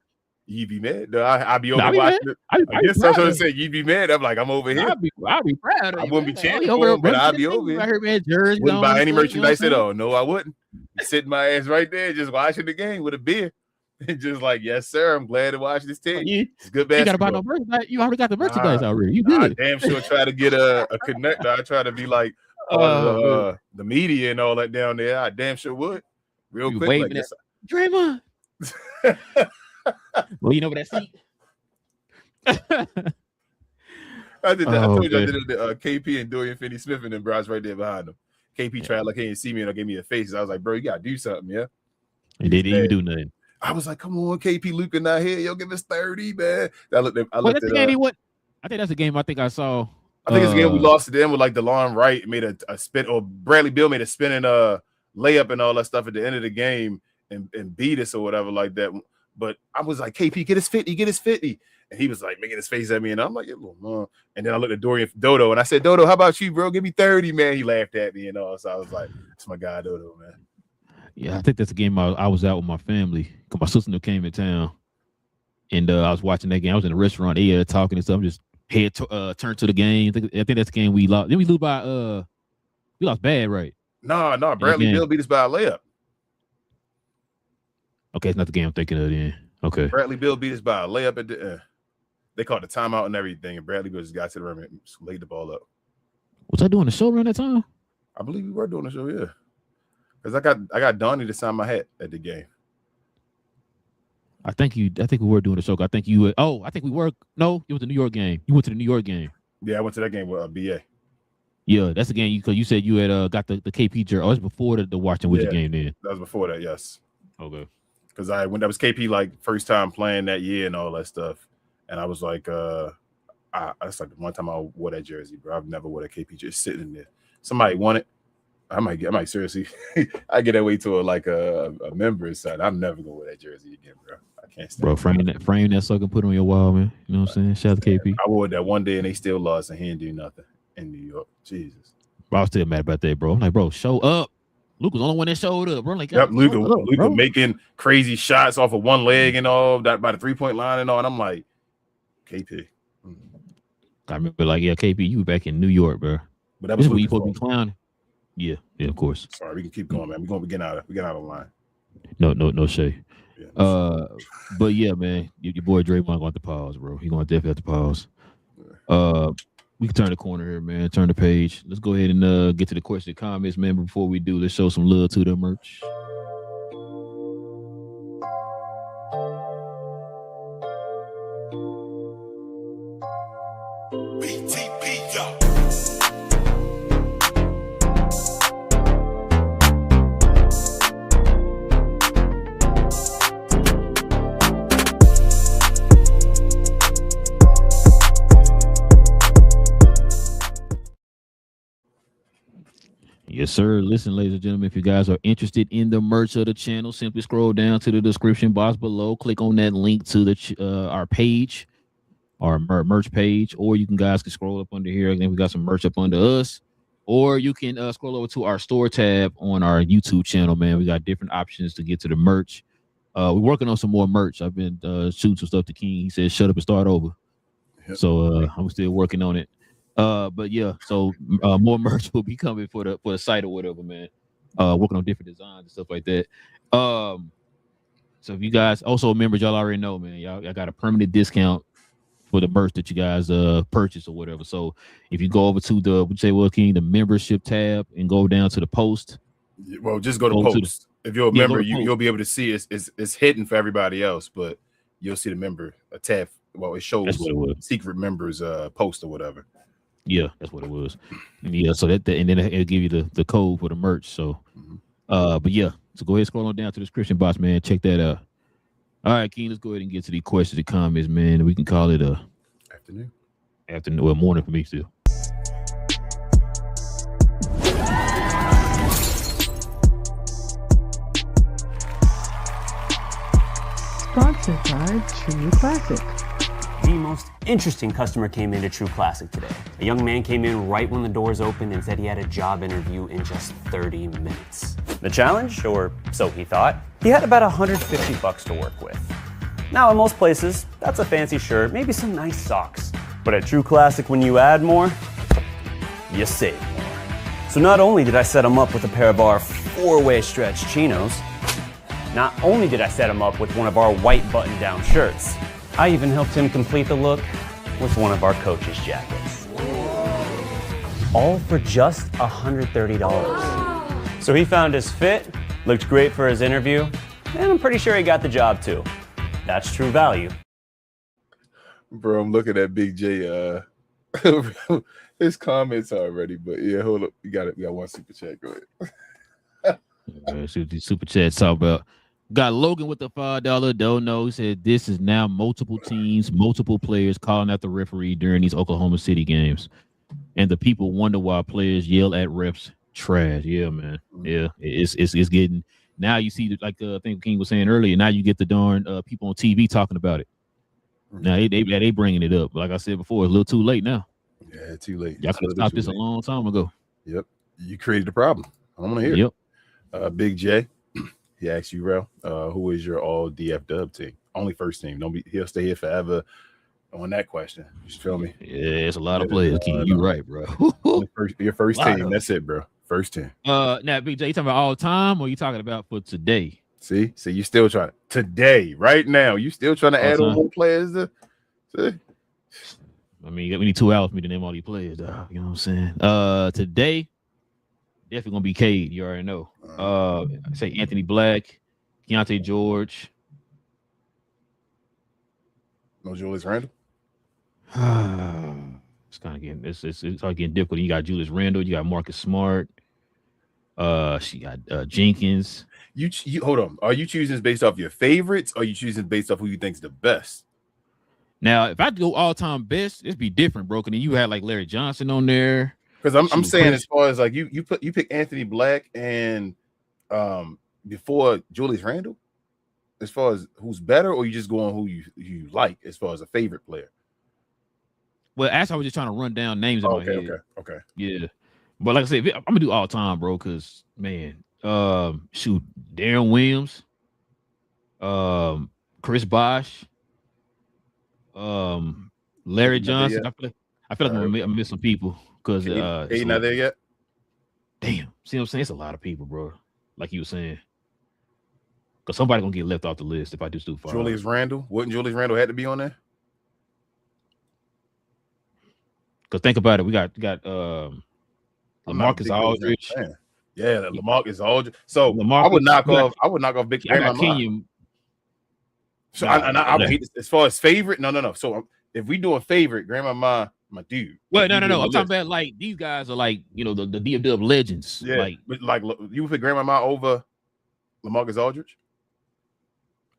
Speaker 3: You'd be mad. No, I'd be over watching it. I guess that's what I said. You'd be mad. I'm like, I'm over here.
Speaker 1: I'd be proud of
Speaker 3: I wouldn't be chanting for him, but I'd be over here.
Speaker 1: I heard, man, jersey.
Speaker 3: Wouldn't buy any merchandise at all. No, I wouldn't. Sitting my ass right there, just watching the game with a beer. Just like, yes, sir. I'm glad to watch this team. It's good basketball.
Speaker 1: You got to buy no merchandise. You already got the merchandise already. You good?
Speaker 3: I damn sure try to get a connector. I try to be like the media and all that down there. I damn sure would. Real quick. Like
Speaker 1: Draymond. Well, you know what that seat.
Speaker 3: I did that. I told you I did it to KP and Dorian Finney-Smith, and then bro, I was right there behind him. KP tried like he didn't see me and gave me a face. I was like, bro, you gotta do something, yeah.
Speaker 1: And they didn't even do nothing.
Speaker 3: I was like, come on, KP, Luka not here. Yo, give us 30, man. I looked at
Speaker 1: that's the game I think that's the game I think I saw.
Speaker 3: I think it's a game we lost to them with like DeLon Wright made a spin, or Bradley Beal made a spinning layup and all that stuff at the end of the game and beat us or whatever like that. But I was like, KP, get his 50. And he was like making his face at me. And I'm like, yeah, little mom. And then I looked at Dodo and I said, Dodo, how about you, bro? Give me 30, man. He laughed at me and all. So I was like, that's my guy, Dodo, man.
Speaker 1: Yeah, I think that's a game I was out with my family because my sister came in town. And I was watching that game. I was in the restaurant, talking and stuff. I'm just turned to the game. I think that's the game we lost. Then we lose by we lost bad, right?
Speaker 3: No, Bradley Beal beat us by a layup.
Speaker 1: Okay, it's not the game I'm thinking of then. Okay.
Speaker 3: Bradley Beal beat us by a layup at the they called the timeout and everything, and Bradley Beal just got to the rim and laid the ball up.
Speaker 1: Was I doing the show around that time?
Speaker 3: I believe we were doing the show, yeah. Because I got Donnie to sign my hat at the game.
Speaker 1: I think we were doing the show. I think you. I think we were. No, it was the New York game. You went to the New York game.
Speaker 3: Yeah, I went to that game with BA.
Speaker 1: Yeah, that's the game. Because you said you had got the KP jersey. Oh, it was before the Washington Wizards game. Then
Speaker 3: that was before that. Yes.
Speaker 1: Okay.
Speaker 3: Because when that was KP like first time playing that year and all that stuff, and I was like, that's like the one time I wore that jersey, bro. I've never wore that KP jersey sitting in there. Somebody won it. I might seriously. I get that way to a member's side. I'm never gonna wear that jersey again, bro. I can't stand.
Speaker 1: Bro, frame that sucker, put it on your wall, man. You know what I'm saying? Shout out to KP.
Speaker 3: I wore that one day and they still lost and he didn't do nothing in New York. Jesus.
Speaker 1: Bro, I was still mad about that, bro. I'm like, bro, show up. Luke was the only one that showed up, bro. Like,
Speaker 3: yep, Luka making crazy shots off of one leg and all that by the 3-point line and all. And I'm like, KP.
Speaker 1: I remember, like, yeah, KP, you were back in New York, bro.
Speaker 3: But that was
Speaker 1: where you supposed to be clowning. Yeah, of course.
Speaker 3: Sorry, we can keep going, man. We're gonna get out of line.
Speaker 1: No shade.
Speaker 3: Yeah,
Speaker 1: but yeah, man, your boy Draymond going to pause, bro. He going to definitely have to pause. We can turn the corner here, man. Turn the page. Let's go ahead and get to the question and comments, man. Before we do, let's show some love to the merch. Yes, sir. Listen, ladies and gentlemen, if you guys are interested in the merch of the channel, simply scroll down to the description box below. Click on that link to the our page, our merch page, or you can scroll up under here. Again, we got some merch up under us, or you can scroll over to our store tab on our YouTube channel, man. We got different options to get to the merch. We're working on some more merch. I've been shooting some stuff to King. He said, shut up and start over. Yep. So I'm still working on it. But yeah, so more merch will be coming for the site or whatever, man. working on different designs and stuff like that. So if you guys also members, y'all already know, man, y'all got a permanent discount for the merch that you guys purchase or whatever. So if you go over to the membership tab and go down to the post.
Speaker 3: Well, just go to post. If you're a member, you'll be able to see it's hidden for everybody else, but you'll see the member tab. Well, it shows secret members post or whatever.
Speaker 1: Yeah, that's what it was. Yeah, so that and then it'll give you the code for the merch. So but yeah, so go ahead and scroll on down to the description box, man. Check that out. All right, King, let's go ahead and get to the questions and comments, man. We can call it afternoon, well, morning for me still.
Speaker 4: Sponsored by True Classic.
Speaker 5: The most interesting customer came into True Classic today. A young man came in right when the doors opened and said he had a job interview in just 30 minutes. The challenge, or so he thought, he had about $150 to work with. Now, in most places, that's a fancy shirt, maybe some nice socks. But at True Classic, when you add more, you save more. So not only did I set him up with a pair of our 4-way stretch chinos, not only did I set him up with one of our white button-down shirts, I even helped him complete the look with one of our coach's jackets. All for just $130. So he found his fit, looked great for his interview, and I'm pretty sure he got the job too. That's true value.
Speaker 3: Bro, I'm looking at Big J his comments already, but yeah, hold up. We got one super chat. Go ahead.
Speaker 1: See what these super chats talk about. Got Logan with the $5 dono. He said this is now multiple teams, multiple players calling out the referee during these Oklahoma City games. And the people wonder why players yell at refs trash. Yeah, man. Yeah, it's getting now you see like I think King was saying earlier, now you get the darn people on TV talking about it. Now they bringing it up. Like I said before, it's a little too late now.
Speaker 3: Yeah, too late.
Speaker 1: Y'all could have stopped this a long time ago.
Speaker 3: Yep. You created a problem. I want to hear it. Big J. He asked you, Relle, who is your all DF dub team? Only first team. He'll stay here forever on that question. You feel me?
Speaker 1: Yeah, it's a lot of players. King, you right, bro.
Speaker 3: Your first team. That's it, bro. First team.
Speaker 1: Now, Big J, you talking about all time or you talking about for today?
Speaker 3: See, you still trying today, right now. You still trying to add on more players see?
Speaker 1: I mean, we need 2 hours for me to name all these players, dog. You know what I'm saying? Today, definitely gonna be Cade. You already know. I say Anthony Black, Keontae George.
Speaker 3: No Julius Randle.
Speaker 1: It's kind of getting it's getting difficult. You got Julius Randle. You got Marcus Smart. She got Jenkins.
Speaker 3: You hold on. Are you choosing based off your favorites, or are you choosing based off who you think's the best?
Speaker 1: Now, if I go all time best, it'd be different, bro. And you had like Larry Johnson on there.
Speaker 3: Because I'm saying as far as like you pick Anthony Black and before Julius Randle, as far as who's better, or you just go on who you like as far as a favorite player.
Speaker 1: Well, actually, I was just trying to run down names in my head.
Speaker 3: Okay.
Speaker 1: Yeah, but like I said, I'm gonna do all time, bro. Because man, Darren Williams, Chris Bosh, Larry Johnson. I feel like I'm gonna miss some people because
Speaker 3: he's not there yet.
Speaker 1: Damn, see what I'm saying? It's a lot of people, bro. Like you were saying, because somebody gonna get left off the list if I just do 5.
Speaker 3: Julius Randle, wouldn't Julius Randle had to be on there?
Speaker 1: Because think about it, we got LaMarcus Aldridge.
Speaker 3: Yeah, LaMarcus Aldridge. So I would knock off Big Draymond. So I would hate this as far as favorite. No. So if we do a favorite, Grandma, my dude.
Speaker 1: Well, no. I'm talking about like these guys are like the DFW legends.
Speaker 3: Yeah, like you would put Grandma over LaMarcus Aldridge.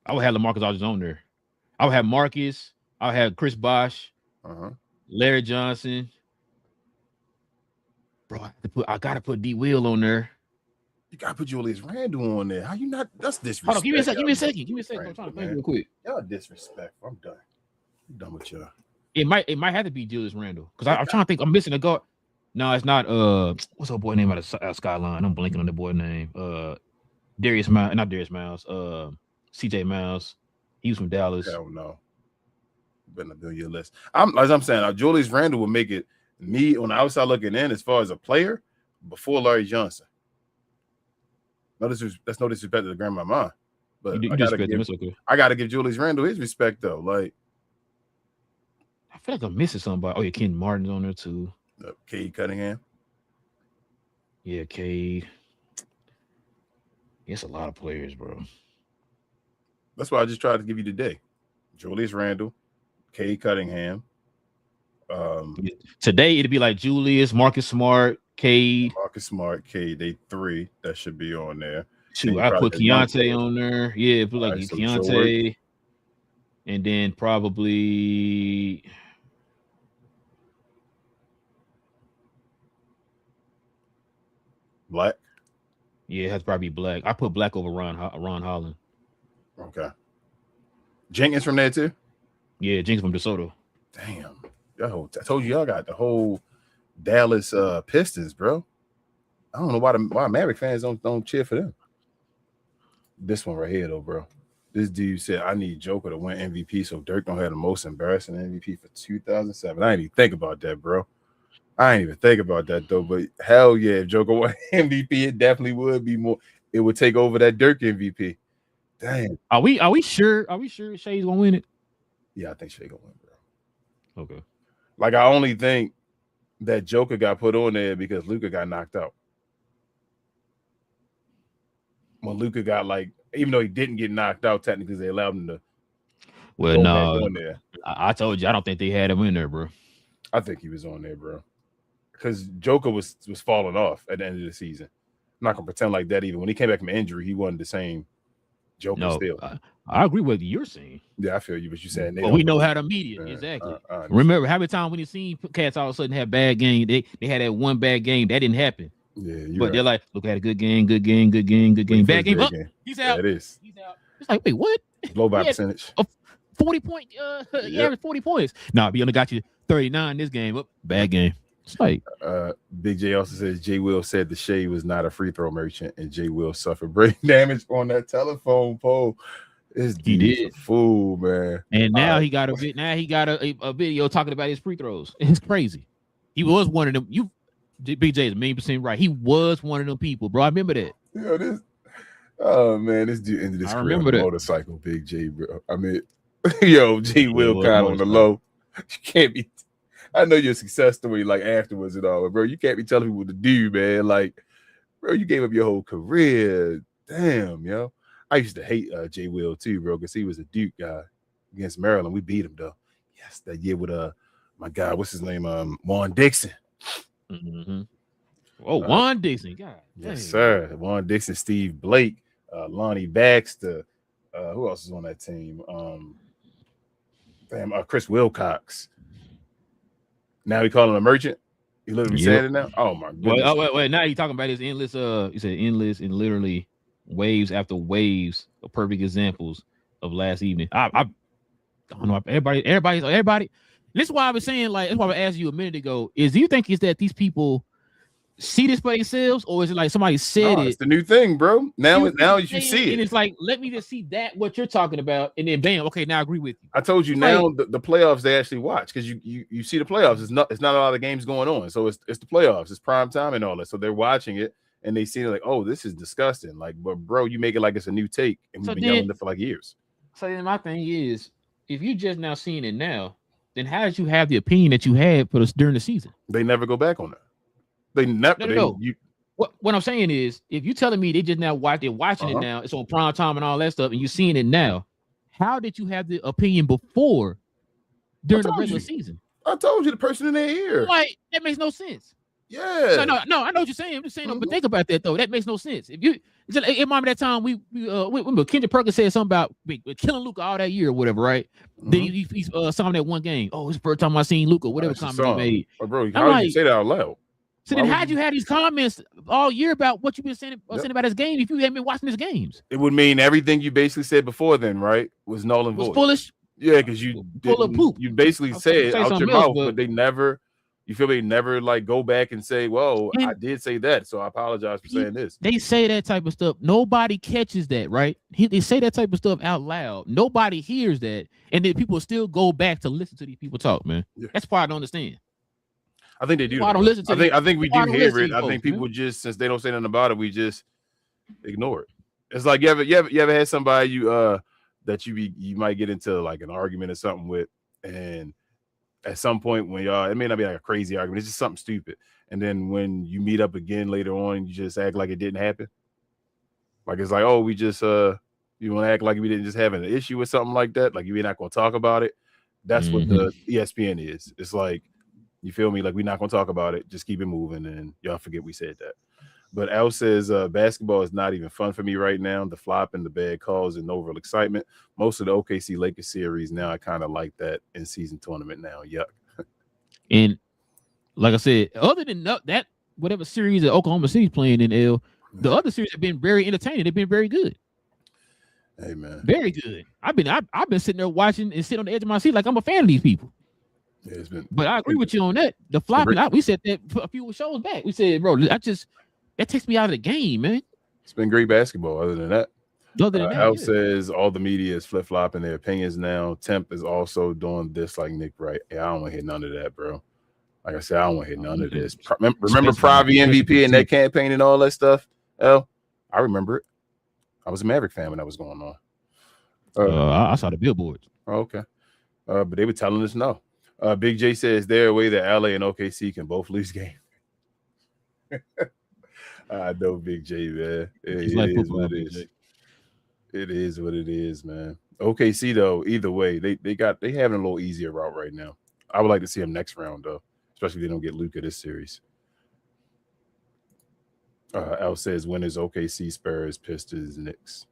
Speaker 1: I would have LaMarcus Aldridge on there. I would have Marcus. I would have Chris Bosh. Larry Johnson. Bro, I gotta put D. Will on there.
Speaker 3: You gotta put Julius Randle on there. How you not? That's disrespect.
Speaker 1: Hold on, give me a second. I'm trying to think real quick.
Speaker 3: Y'all disrespectful. I'm done. I'm done with y'all.
Speaker 1: It might have to be Julius Randle because I'm trying to think. I'm missing a guard. No, it's not. What's her boy name out of Skyline? I'm blanking on the boy name. Darius Miles, not Darius Miles. CJ Miles. He was from Dallas.
Speaker 3: Hell no. Better build your list. As I'm saying, Julius Randle will make it me on the outside looking in as far as a player before Larry Johnson. That's no disrespect to the grandmama. But
Speaker 1: You disrespect him. It's okay.
Speaker 3: I gotta give Julius Randle his respect though. Like,
Speaker 1: I feel like I'm missing somebody. Oh yeah, Ken Martin's on there too.
Speaker 3: Cade Cunningham.
Speaker 1: Yeah, Cade. It's a lot of players, bro.
Speaker 3: That's why I just tried to give you today. Julius Randle, Cade Cunningham.
Speaker 1: Today it'd be like Julius, Marcus Smart, Cade.
Speaker 3: They 3 that should be on there.
Speaker 1: Two. I put Keontae on there. Yeah, put like Keontae, and then probably
Speaker 3: Black.
Speaker 1: Yeah, it has to probably be Black. I put Black over Ron Holland.
Speaker 3: Okay. Jenkins from there too?
Speaker 1: Yeah, Jenkins from DeSoto.
Speaker 3: Damn. Yo, I told you y'all got the whole Dallas Pistons, bro. I don't know why Maverick fans don't cheer for them. This one right here, though, bro. This dude said, I need Joker to win MVP so Dirk don't have the most embarrassing MVP for 2007. I didn't even think about that, bro. I ain't even think about that, though. But hell yeah, if Joker won MVP, it definitely would be more. It would take over that Dirk MVP. Damn.
Speaker 1: Are we sure? Are we sure Shay's gonna win it?
Speaker 3: Yeah, I think Shay gonna win, bro.
Speaker 1: Okay.
Speaker 3: Like, I only think that Joker got put on there because Luka got knocked out. When Luka got, like, even though he didn't get knocked out, technically they allowed him to.
Speaker 1: Well, no, I told you I don't think they had him in there, bro.
Speaker 3: I think he was on there, bro. Because Joker was falling off at the end of the season. I'm not gonna pretend like that even. When he came back from injury, he wasn't the same Joker still.
Speaker 1: I agree with what you're saying.
Speaker 3: Yeah, I feel you, but you're saying
Speaker 1: but we know how to meet it. Exactly. Remember how many times when you seen cats all of a sudden have bad game, they had that one bad game. That didn't happen.
Speaker 3: Yeah,
Speaker 1: but they're like, look, at a good game. Bad game. He's out.
Speaker 3: Yeah, it is.
Speaker 1: He's out. It's like, wait, what?
Speaker 3: Blow by percentage.
Speaker 1: 40 point. He averaged 40 points. Nah, he only got you 39 this game. Bad game. It's like
Speaker 3: Big J also says J Will said the Shea was not a free throw merchant, and J Will suffered brain damage on that telephone pole. He did. A fool, man.
Speaker 1: And now he got a bit. Now he got a video talking about his free throws. It's crazy. He was one of them. Big J is 1,000,000% right. He was one of them people, bro. I remember that.
Speaker 3: Yeah, oh man, this dude ended his career on a motorcycle, Big J, bro. I mean, yo, J Will kind of on the low. You can't be. I know you're a success story like afterwards and all, but bro, you can't be telling people what to do, man. Like, bro, you gave up your whole career. Damn, yo. I used to hate J Will too, bro, because he was a Duke guy against Maryland. We beat him though. Yes, that year with my guy, what's his name? Juan Dixon.
Speaker 1: Mm-hmm. Oh, Juan Dixon, God.
Speaker 3: Yes, sir. Juan Dixon, Steve Blake, Lonnie Baxter. Who else is on that team? Chris Wilcox. Now we call him a merchant. You literally saying it now? Oh my goodness.
Speaker 1: Wait. Now you talking about his endless. He said endless and literally waves after waves of perfect examples of last evening. I don't know. Everybody. This is why I was saying, like, that's why I asked you a minute ago. Do you think it's that these people see this by themselves, or is it like somebody said it?
Speaker 3: It's the new thing, bro. Now you should see it.
Speaker 1: And it's like, let me just see that what you're talking about, and then bam, okay, now I agree with you.
Speaker 3: I told you now the playoffs they actually watch because you see the playoffs. It's not a lot of games going on, so it's the playoffs. It's prime time and all that. So they're watching it and they see it like, oh, this is disgusting. Like, but bro, you make it like it's a new take, and we've been yelling it for like years.
Speaker 1: So then my thing is, if you just now seeing it now, then how did you have the opinion that you had for us during the season?
Speaker 3: They never go back on that. They never.
Speaker 1: No. What I'm saying is, if you're telling me they just now they're watching it now, it's on prime time and all that stuff, and you're seeing it now, how did you have the opinion before during the regular season?
Speaker 3: I told you the person in their ear.
Speaker 1: Like, that makes no sense.
Speaker 3: Yeah.
Speaker 1: No, I know what you're saying. I'm just saying, but think about that though. That makes no sense. If you remember that time we Kendrick Perkins said something about killing Luka all that year or whatever, right? Then he saw him that one game. Oh, it's the first time I seen Luka, whatever comment he made.
Speaker 3: Oh, bro, how did you say that out loud?
Speaker 1: So then how'd you have these comments all year about what you've been saying about his game if you haven't been watching his games?
Speaker 3: It would mean everything you basically said before then, right? Was null and void.
Speaker 1: Was foolish.
Speaker 3: Yeah, because you
Speaker 1: full of poop.
Speaker 3: You basically said out your mouth, but they never. You feel me? Never like go back and say, "Well, I did say that, so I apologize for saying this."
Speaker 1: They say that type of stuff. Nobody catches that, right? They say that type of stuff out loud. Nobody hears that, and then people still go back to listen to these people talk. Man, that's why I don't understand.
Speaker 3: I think they do.
Speaker 1: I don't listen to.
Speaker 3: I think we do hear it. I think people just, since they don't say nothing about it, we just Ignore it. It's like you ever had somebody that you might get into like an argument or something with, and at some point when y'all, it may not be like a crazy argument, it's just something stupid, and then when you meet up again later on, you just act like it didn't happen. Like it's like, oh, we just you want to act like we didn't just have an issue with something like that, like you're not going to talk about it. That's what the ESPN is. It's like, you feel me? Like we're not going to talk about it. Just keep it moving, and y'all forget we said that. But Al says basketball is not even fun for me right now. The flop and the bad calls and no real excitement. Most of the OKC Lakers series now, I kind of like that in season tournament now. Yuck.
Speaker 1: And like I said, other than that, whatever series that Oklahoma City's playing in, the other series have been very entertaining. They've been very good.
Speaker 3: Hey man,
Speaker 1: very good. I've been sitting there watching and sitting on the edge of my seat like I'm a fan of these people.
Speaker 3: Yeah, it's been.
Speaker 1: But I agree with you on that. The flopping, we said that a few shows back. We said, bro, that takes me out of the game, man.
Speaker 3: It's been great basketball. Other than that, Al says all the media is flip flopping their opinions now. Temp is also doing this like Nick Wright. Yeah, I don't want to hear none of that, bro. Like I said, I don't want to hear none of this. Remember Pravi MVP and that campaign and all that stuff? Al, I remember it. I was a Maverick fan when that was going on.
Speaker 1: I saw the billboards.
Speaker 3: Okay. But they were telling us no. Big J says, is there a way that LA and OKC can both lose games? I know, Big J, man. It is what it is. It is what it is, man. OKC, though, either way, they having a little easier route right now. I would like to see them next round, though, especially if they don't get Luka this series. Al says winners OKC, Spurs, Pistons, Knicks.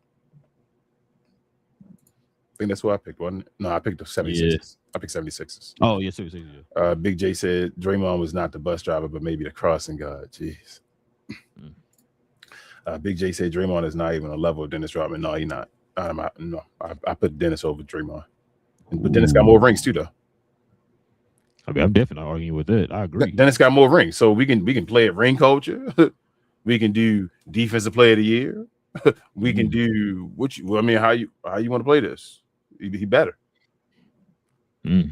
Speaker 3: I think that's what I picked, wasn't it? No, I picked the 76ers. Yeah. I picked 76ers.
Speaker 1: Oh, yeah, 76ers. Yeah.
Speaker 3: Big J said Draymond was not the bus driver, but maybe the crossing guard. Jeez. Big J said Draymond is not even a level of Dennis Rodman. No, he's not. I put Dennis over Draymond. But Dennis got more rings, too, though.
Speaker 1: I mean, I'm definitely not arguing with that. I agree.
Speaker 3: Dennis got more rings, so we can play at ring culture. We can do defensive player of the year. We can do how you want to play this. He better.
Speaker 1: I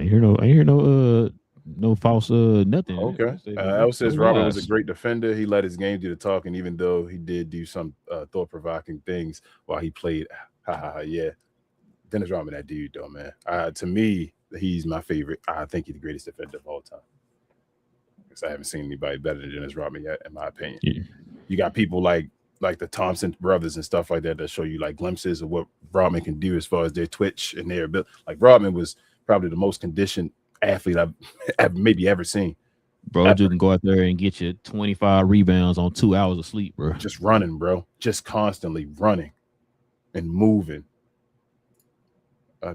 Speaker 1: hear no false nothing.
Speaker 3: Okay. Al says Robert was a great defender. He let his game do the talking, even though he did do some thought-provoking things while he played. Yeah. Dennis Rodman, that dude, though, man. To me, he's my favorite. I think he's the greatest defender of all time. I haven't seen anybody better than Dennis Rodman yet, in my opinion. Yeah. You got people like the Thompson brothers and stuff like that show you like glimpses of what Rodman can do as far as their twitch and their ability. Like Rodman was probably the most conditioned athlete I've maybe ever seen.
Speaker 1: Bro, you can go out there and get you 25 rebounds on 2 hours of sleep, bro.
Speaker 3: Just running, bro. Just constantly running and moving.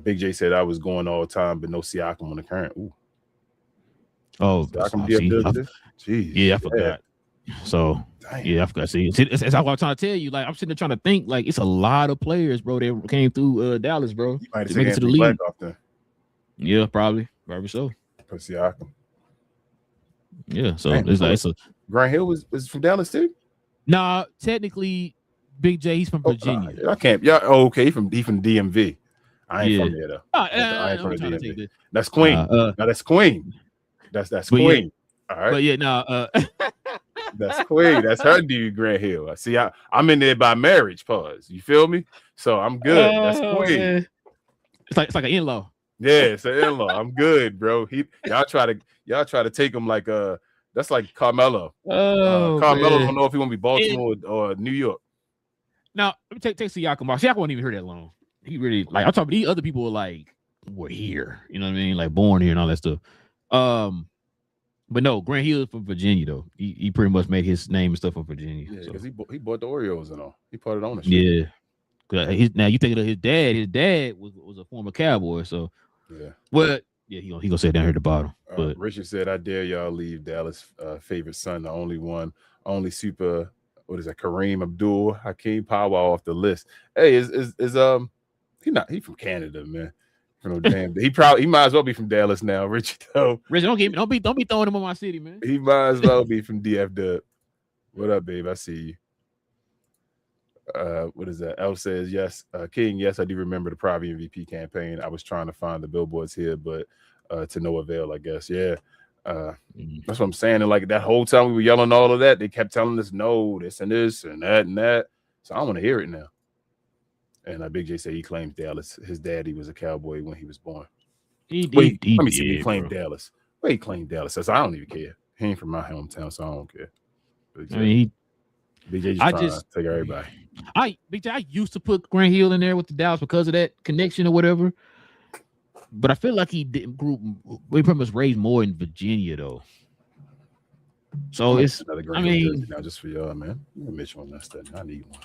Speaker 3: Big J said I was going all the time, but no Siakam on the current. Ooh.
Speaker 1: Oh,
Speaker 3: Jeez.
Speaker 1: Yeah, I forgot. So, yeah, I forgot. See, that's what I'm trying to tell you. Like, I'm sitting there trying to think. Like, it's a lot of players, bro, that came through Dallas, bro.
Speaker 3: You might have taken to the league. Off there.
Speaker 1: Yeah, probably so.
Speaker 3: Put Siakam.
Speaker 1: Yeah, so it's a
Speaker 3: Grant Hill was from Dallas too.
Speaker 1: Nah, technically, Big J, he's from Virginia.
Speaker 3: I can't. Yeah, okay, he from DMV. I ain't from there though. I ain't from the DMV. That's Queen. No, that's Queen. That's Queen.
Speaker 1: Yeah. All right. But yeah, no.
Speaker 3: That's Queen. That's her dude, Grant Hill. See, I'm in there by marriage. Pause. You feel me? So I'm good. That's Queen. Man.
Speaker 1: It's like an in-law.
Speaker 3: Yeah, it's an in-law. I'm good, bro. Y'all try to take him like that's like Carmelo. Carmelo don't know if he want to be Baltimore or New York.
Speaker 1: Now let me take Siakam off. Siakam wasn't even here that long. He really I'm talking about these other people were here. You know what I mean? Like born here and all that stuff. But no, Grant Hill is from Virginia though. He pretty much made his name and stuff from Virginia.
Speaker 3: Yeah, because he bought the Orioles and all. He part of the ownership.
Speaker 1: Yeah. Now you think of his dad. His dad was a former Cowboy. So
Speaker 3: yeah.
Speaker 1: Well, yeah, he gonna say down here at the bottom. But
Speaker 3: Richard said, "I dare y'all leave Dallas' favorite son, the only super. What is that? Kareem Abdul Hakeem Powell off the list. Hey, is he from Canada, man? He might as well be from Dallas now, Richard. Though.
Speaker 1: Richard, don't be throwing him on my city, man.
Speaker 3: He might as well be from DF Dub. What up, babe? I see you. What is that? L says yes. King, yes, I do remember the Pravi MVP campaign. I was trying to find the billboards here, but to no avail, I guess. Yeah. That's what I'm saying. And like that whole time we were yelling all of that, they kept telling us no, this and this and that and that. So I want to hear it now. And Big J said he claims Dallas. His daddy was a Cowboy when he was born.
Speaker 1: He
Speaker 3: claimed Dallas. Wait, he claimed Dallas. Says I don't even care. He ain't from my hometown, so I don't care.
Speaker 1: I mean,
Speaker 3: Big J just take everybody.
Speaker 1: Big J, I used to put Grant Hill in there with the Dallas because of that connection or whatever. But I feel like he didn't we pretty much raised more in Virginia though. So it's
Speaker 3: another now just for y'all, man. Mitch one less than I need one.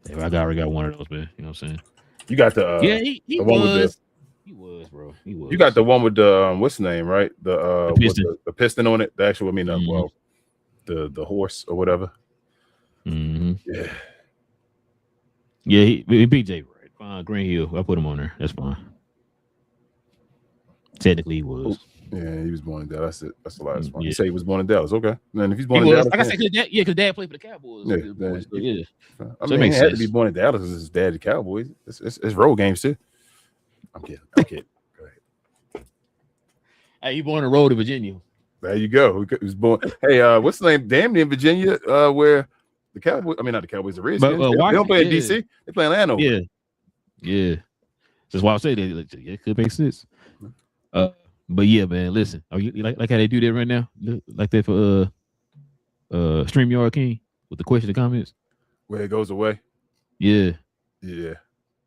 Speaker 1: Yeah, I already got one of those, man. You know what I'm saying?
Speaker 3: You got the
Speaker 1: he
Speaker 3: the one
Speaker 1: was.
Speaker 3: with
Speaker 1: He was, bro. He was.
Speaker 3: You got the one with the what's the name, right? The piston. The piston on it. The actual, the horse or whatever.
Speaker 1: Mm-hmm.
Speaker 3: Yeah.
Speaker 1: Yeah, he BJ, right? Fine, Green Hill. I put him on there. That's fine. Technically, he was.
Speaker 3: Yeah, he was born in Dallas. That's the last one.
Speaker 1: Yeah.
Speaker 3: You say he was born in Dallas. Okay. Man, if he's born in Dallas,
Speaker 1: like I said, because dad played for the Cowboys. Yeah.
Speaker 3: I mean, he had to be born in Dallas because his dad the Cowboys. It's road games too. I'm kidding. Go ahead.
Speaker 1: Hey, he born on the road to Virginia.
Speaker 3: There you go. He was born. Hey, what's the name? Damn near Virginia, where the Cowboys. I mean, not the Cowboys. The Redskins. They don't play in DC. They play in Landover.
Speaker 1: Yeah. That's why I say that. It could make sense. But yeah, man. Listen, you like how they do that right now? Like that for StreamYard King with the question and comments.
Speaker 3: Where it goes away.
Speaker 1: Yeah.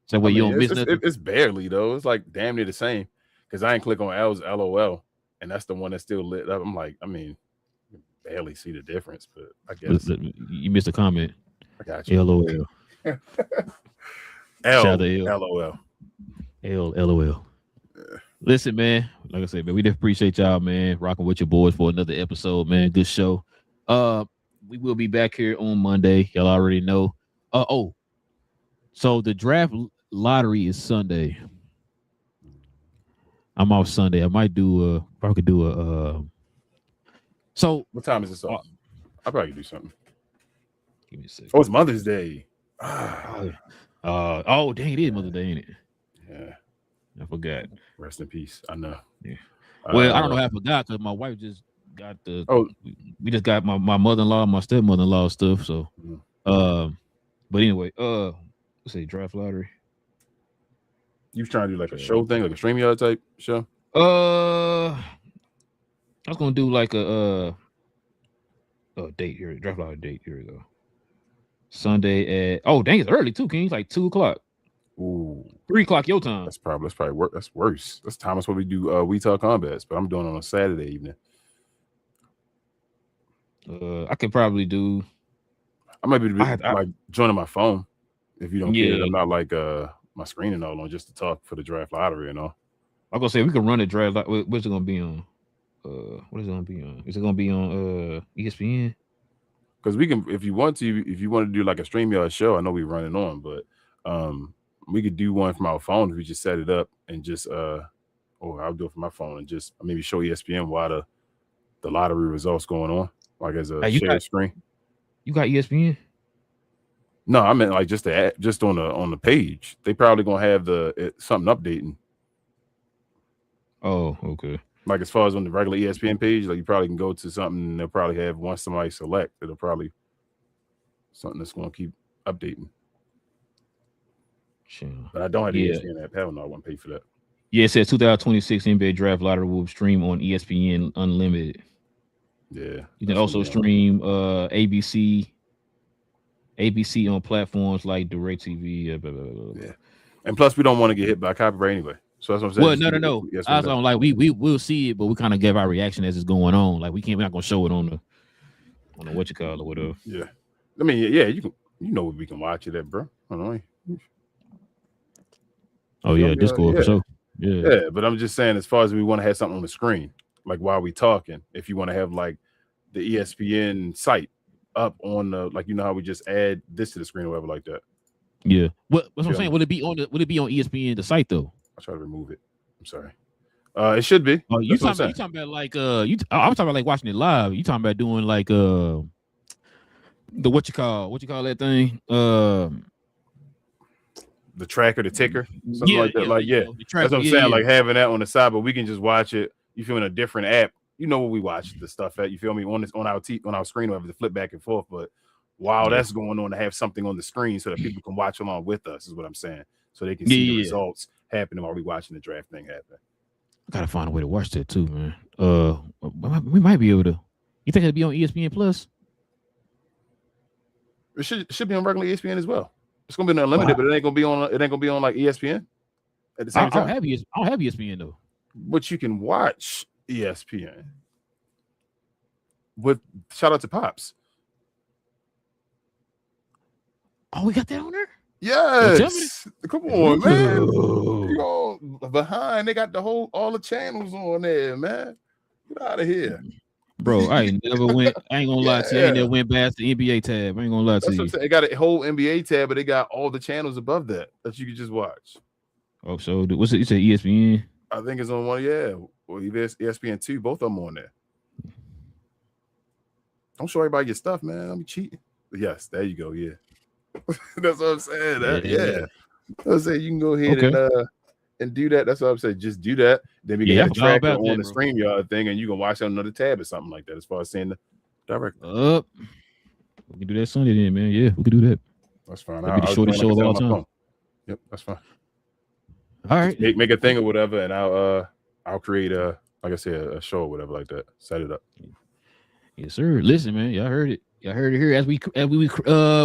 Speaker 1: So you don't miss nothing.
Speaker 3: It's barely though. It's like damn near the same. Because I ain't click on L's LOL, and that's the one that's still lit up. I'm like, I mean, barely see the difference, but I guess
Speaker 1: you missed a comment.
Speaker 3: I got you.
Speaker 1: LOL.
Speaker 3: LOL.
Speaker 1: LOL. Listen, man. Like I said, man, we just appreciate y'all, man, rocking with your boys for another episode, man. Good show. We will be back here on Monday. Y'all already know. So the draft lottery is Sunday. I'm off Sunday. I might do probably do a so
Speaker 3: what time is this off? I probably could do something.
Speaker 1: Give me a second.
Speaker 3: Oh, it's Mother's Day.
Speaker 1: Dang, it is Mother's Day, ain't it?
Speaker 3: Yeah.
Speaker 1: I forgot.
Speaker 3: Rest in peace. I know.
Speaker 1: Yeah. Well, I don't know how I forgot because my wife just got the we just got my mother-in-law and my stepmother-in-law stuff. So but anyway, let's say draft lottery.
Speaker 3: You was trying to do like a show thing, like a StreamYard type show?
Speaker 1: I was gonna do like a date here, draft lottery date. Here we go. Sunday at it's early too, King. It's like 2:00.
Speaker 3: Ooh,
Speaker 1: 3:00 your time.
Speaker 3: That's probably worse. That's worse. That's time what we do We Talk Combats, but I'm doing it on a Saturday evening.
Speaker 1: I could probably do.
Speaker 3: I might be like joining my phone if you don't care. I'm not like my screen and all on just to talk for the draft lottery and all.
Speaker 1: I'm gonna say we can run the draft. What's it gonna be on? What is it gonna be on? Is it gonna be on ESPN?
Speaker 3: Because we can, if you want to do like a StreamYard show. I know we run it on, but we could do one from our phone if we just set it up and just or I'll do it from my phone and just maybe show ESPN while the lottery results going on, like as a shared screen.
Speaker 1: You got ESPN?
Speaker 3: No, I meant like just on the page. They probably gonna have something updating.
Speaker 1: Oh, okay.
Speaker 3: Like as far as on the regular ESPN page, like you probably can go to something and they'll probably have once somebody select, it'll probably something that's gonna keep updating.
Speaker 1: Sure.
Speaker 3: But I don't have the ESPN app. Hell no, I won't pay for that.
Speaker 1: Yeah, it says 2026 NBA Draft Lottery will stream on ESPN Unlimited.
Speaker 3: Yeah.
Speaker 1: You can also stream ABC on platforms like DirecTV.
Speaker 3: Yeah. And plus, we don't want to get hit by copyright anyway. So that's what I'm saying.
Speaker 1: Well, no. I was on like we will see it, but we kind of give our reaction as it's going on. Like we're not gonna show it on the what you call it, whatever.
Speaker 3: Yeah. I mean, yeah, you know we can watch it at, bro. I don't know.
Speaker 1: Oh yeah, Discord for sure.
Speaker 3: Yeah, but I'm just saying, as far as we want to have something on the screen, like while we talking, if you want to have like the ESPN site up on the, like, you know how we just add this to the screen or whatever like that.
Speaker 1: Yeah. What I'm saying? Would it be on ESPN the site though? I'll
Speaker 3: try to remove it. I'm sorry. It should be.
Speaker 1: Oh, you talking about like I'm talking about like watching it live. You talking about doing like the what you call that thing?
Speaker 3: The tracker, the ticker, something like that. That's what I'm saying. Like having that on the side, but we can just watch it you feel me, in a different app, you know what we watch the stuff at, you feel me, on our screen, or to flip back and forth. But while that's going on, to have something on the screen so that people can watch along with us is what I'm saying. So they can see the results happening while we watching the draft thing happen.
Speaker 1: I gotta find a way to watch that too, man. We might be able to. You think it'll be on ESPN Plus?
Speaker 3: It should be on regular ESPN as well. It's gonna be unlimited, but it ain't gonna be on like ESPN at the same time.
Speaker 1: I don't have ESPN though.
Speaker 3: But you can watch ESPN. With shout out to Pops.
Speaker 1: Oh, we got that on there?
Speaker 3: Yes. Come on, man. You know, behind, they got all the channels on there, man. Get out of here.
Speaker 1: Bro, I ain't gonna lie to you. I ain't never went past the NBA tab. I ain't gonna lie to you.
Speaker 3: They got a whole NBA tab, but they got all the channels above that you can just watch.
Speaker 1: Oh, so what's it? You say ESPN?
Speaker 3: I think it's on one, or ESPN 2, both of them on there. Don't show everybody your stuff, man. I'm cheating. Yes, there you go. Yeah. That's what I'm saying. Yeah. I was saying you can go ahead and do that. That's what I'm saying. Just do that. Then we can have a tracker on the StreamYard thing, and you can watch on another tab or something like that. As far as seeing the directly.
Speaker 1: We can do that Sunday then, man. Yeah, we can do that.
Speaker 3: That's fine.
Speaker 1: That'll be the shortest show of all time.
Speaker 3: Yep, that's fine.
Speaker 1: All right,
Speaker 3: make a thing or whatever, and I'll create like I said, a show or whatever like that. Set it up.
Speaker 1: Yes, sir. Listen, man, y'all heard it. Y'all heard it here as we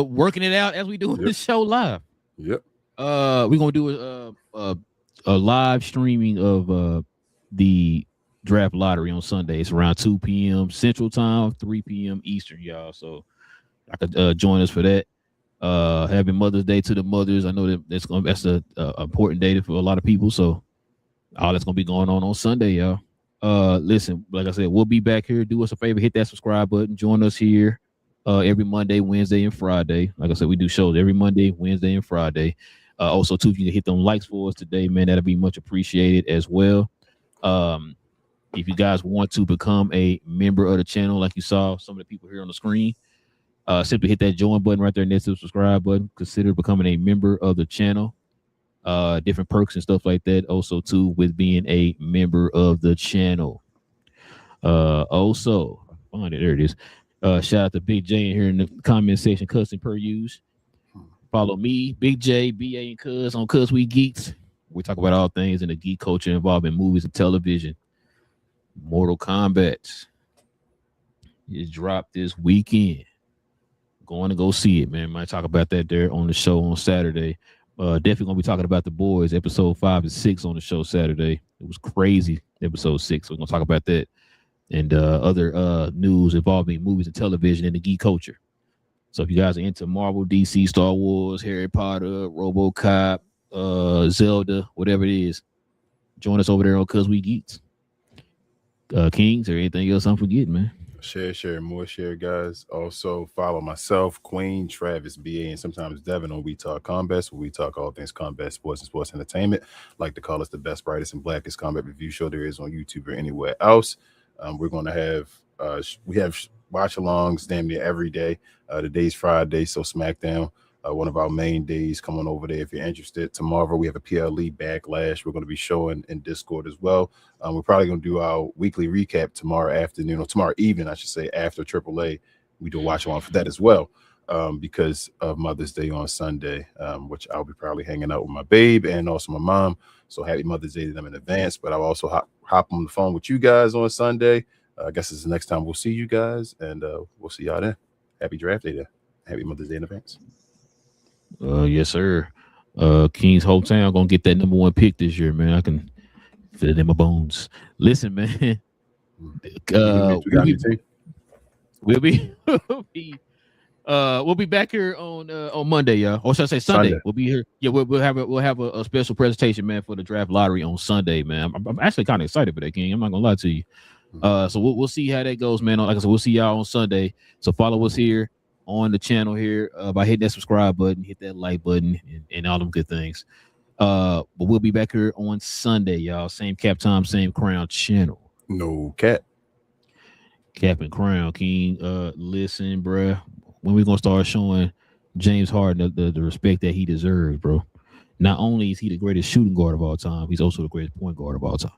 Speaker 1: working it out as we doing this show live.
Speaker 3: Yep.
Speaker 1: We're gonna do a live streaming of the draft lottery on Sunday. It's around 2 p.m. Central Time, 3 p.m. Eastern, y'all. So I could join us for that. Happy Mother's Day to the mothers. I know that's a important day for a lot of people. So all that's gonna be going on Sunday, y'all. Listen, like I said, we'll be back here. Do us a favor, hit that subscribe button. Join us here every Monday, Wednesday, and Friday. Like I said, we do shows every Monday, Wednesday, and Friday. Also, too, if you can hit them likes for us today, man, that'll be much appreciated as well. If you guys want to become a member of the channel, like you saw some of the people here on the screen, simply hit that join button right there next to the subscribe button. Consider becoming a member of the channel. Different perks and stuff like that. Also, too, with being a member of the channel. Also, find it. There it is. Shout out to Big J in here in the comment section, cussing per use. Follow me, Big J, BA, and Cuz on Cuz We Geeks. We talk about all things in the geek culture involving movies and television. Mortal Kombat is dropped this weekend. Going to go see it, man. Might talk about that there on the show on Saturday. Definitely gonna be talking about The Boys, episode 5 and 6 on the show Saturday. It was crazy, episode 6. So we're gonna talk about that and other news involving movies and television and the geek culture. So if you guys are into Marvel, DC, Star Wars, Harry Potter, RoboCop, Zelda, whatever it is, join us over there on Cuz We Geeks. Kings, or anything else I'm forgetting, man?
Speaker 3: Share, more share, guys. Also follow myself, Queen, Travis, BA, and sometimes Devin on We Talk Combat, where we talk all things combat, sports, and sports entertainment. Like to call us the best, brightest, and blackest combat review show there is on YouTube or anywhere else. We're going to have we have watch-alongs damn near every day. Today's Friday, so SmackDown, one of our main days. Come on over there if you're interested. Tomorrow we have a PLE Backlash. We're going to be showing in Discord as well. We're probably going to do our weekly recap tomorrow afternoon, or tomorrow evening, I should say, after AAA. We do a watch-along for that as well, because of Mother's Day on Sunday, which I'll be probably hanging out with my babe and also my mom. So happy Mother's Day to them in advance. But I'll also hop on the phone with you guys on Sunday. I guess it's the next time we'll see you guys, and we'll see y'all then. Happy draft day there. Happy Mother's Day in advance.
Speaker 1: Yes, sir. King's hometown gonna get that number 1 pick this year, man. I can feel it in my bones. Listen, man. We'll be back here on Monday, y'all. Or should I say Sunday? We'll be here. Yeah, we'll have a special presentation, man, for the draft lottery on Sunday, man. I'm actually kind of excited for that, King. I'm not gonna lie to you. So we'll see how that goes, man. Like I said, we'll see y'all on Sunday. So follow us here on the channel here by hitting that subscribe button, hit that like button, and all them good things. But we'll be back here on Sunday, y'all. Same cap time, same crown channel.
Speaker 3: No cap.
Speaker 1: Cap and crown, King. Listen, bruh. When we gonna start showing James Harden the respect that he deserves, bro? Not only is he the greatest shooting guard of all time, he's also the greatest point guard of all time.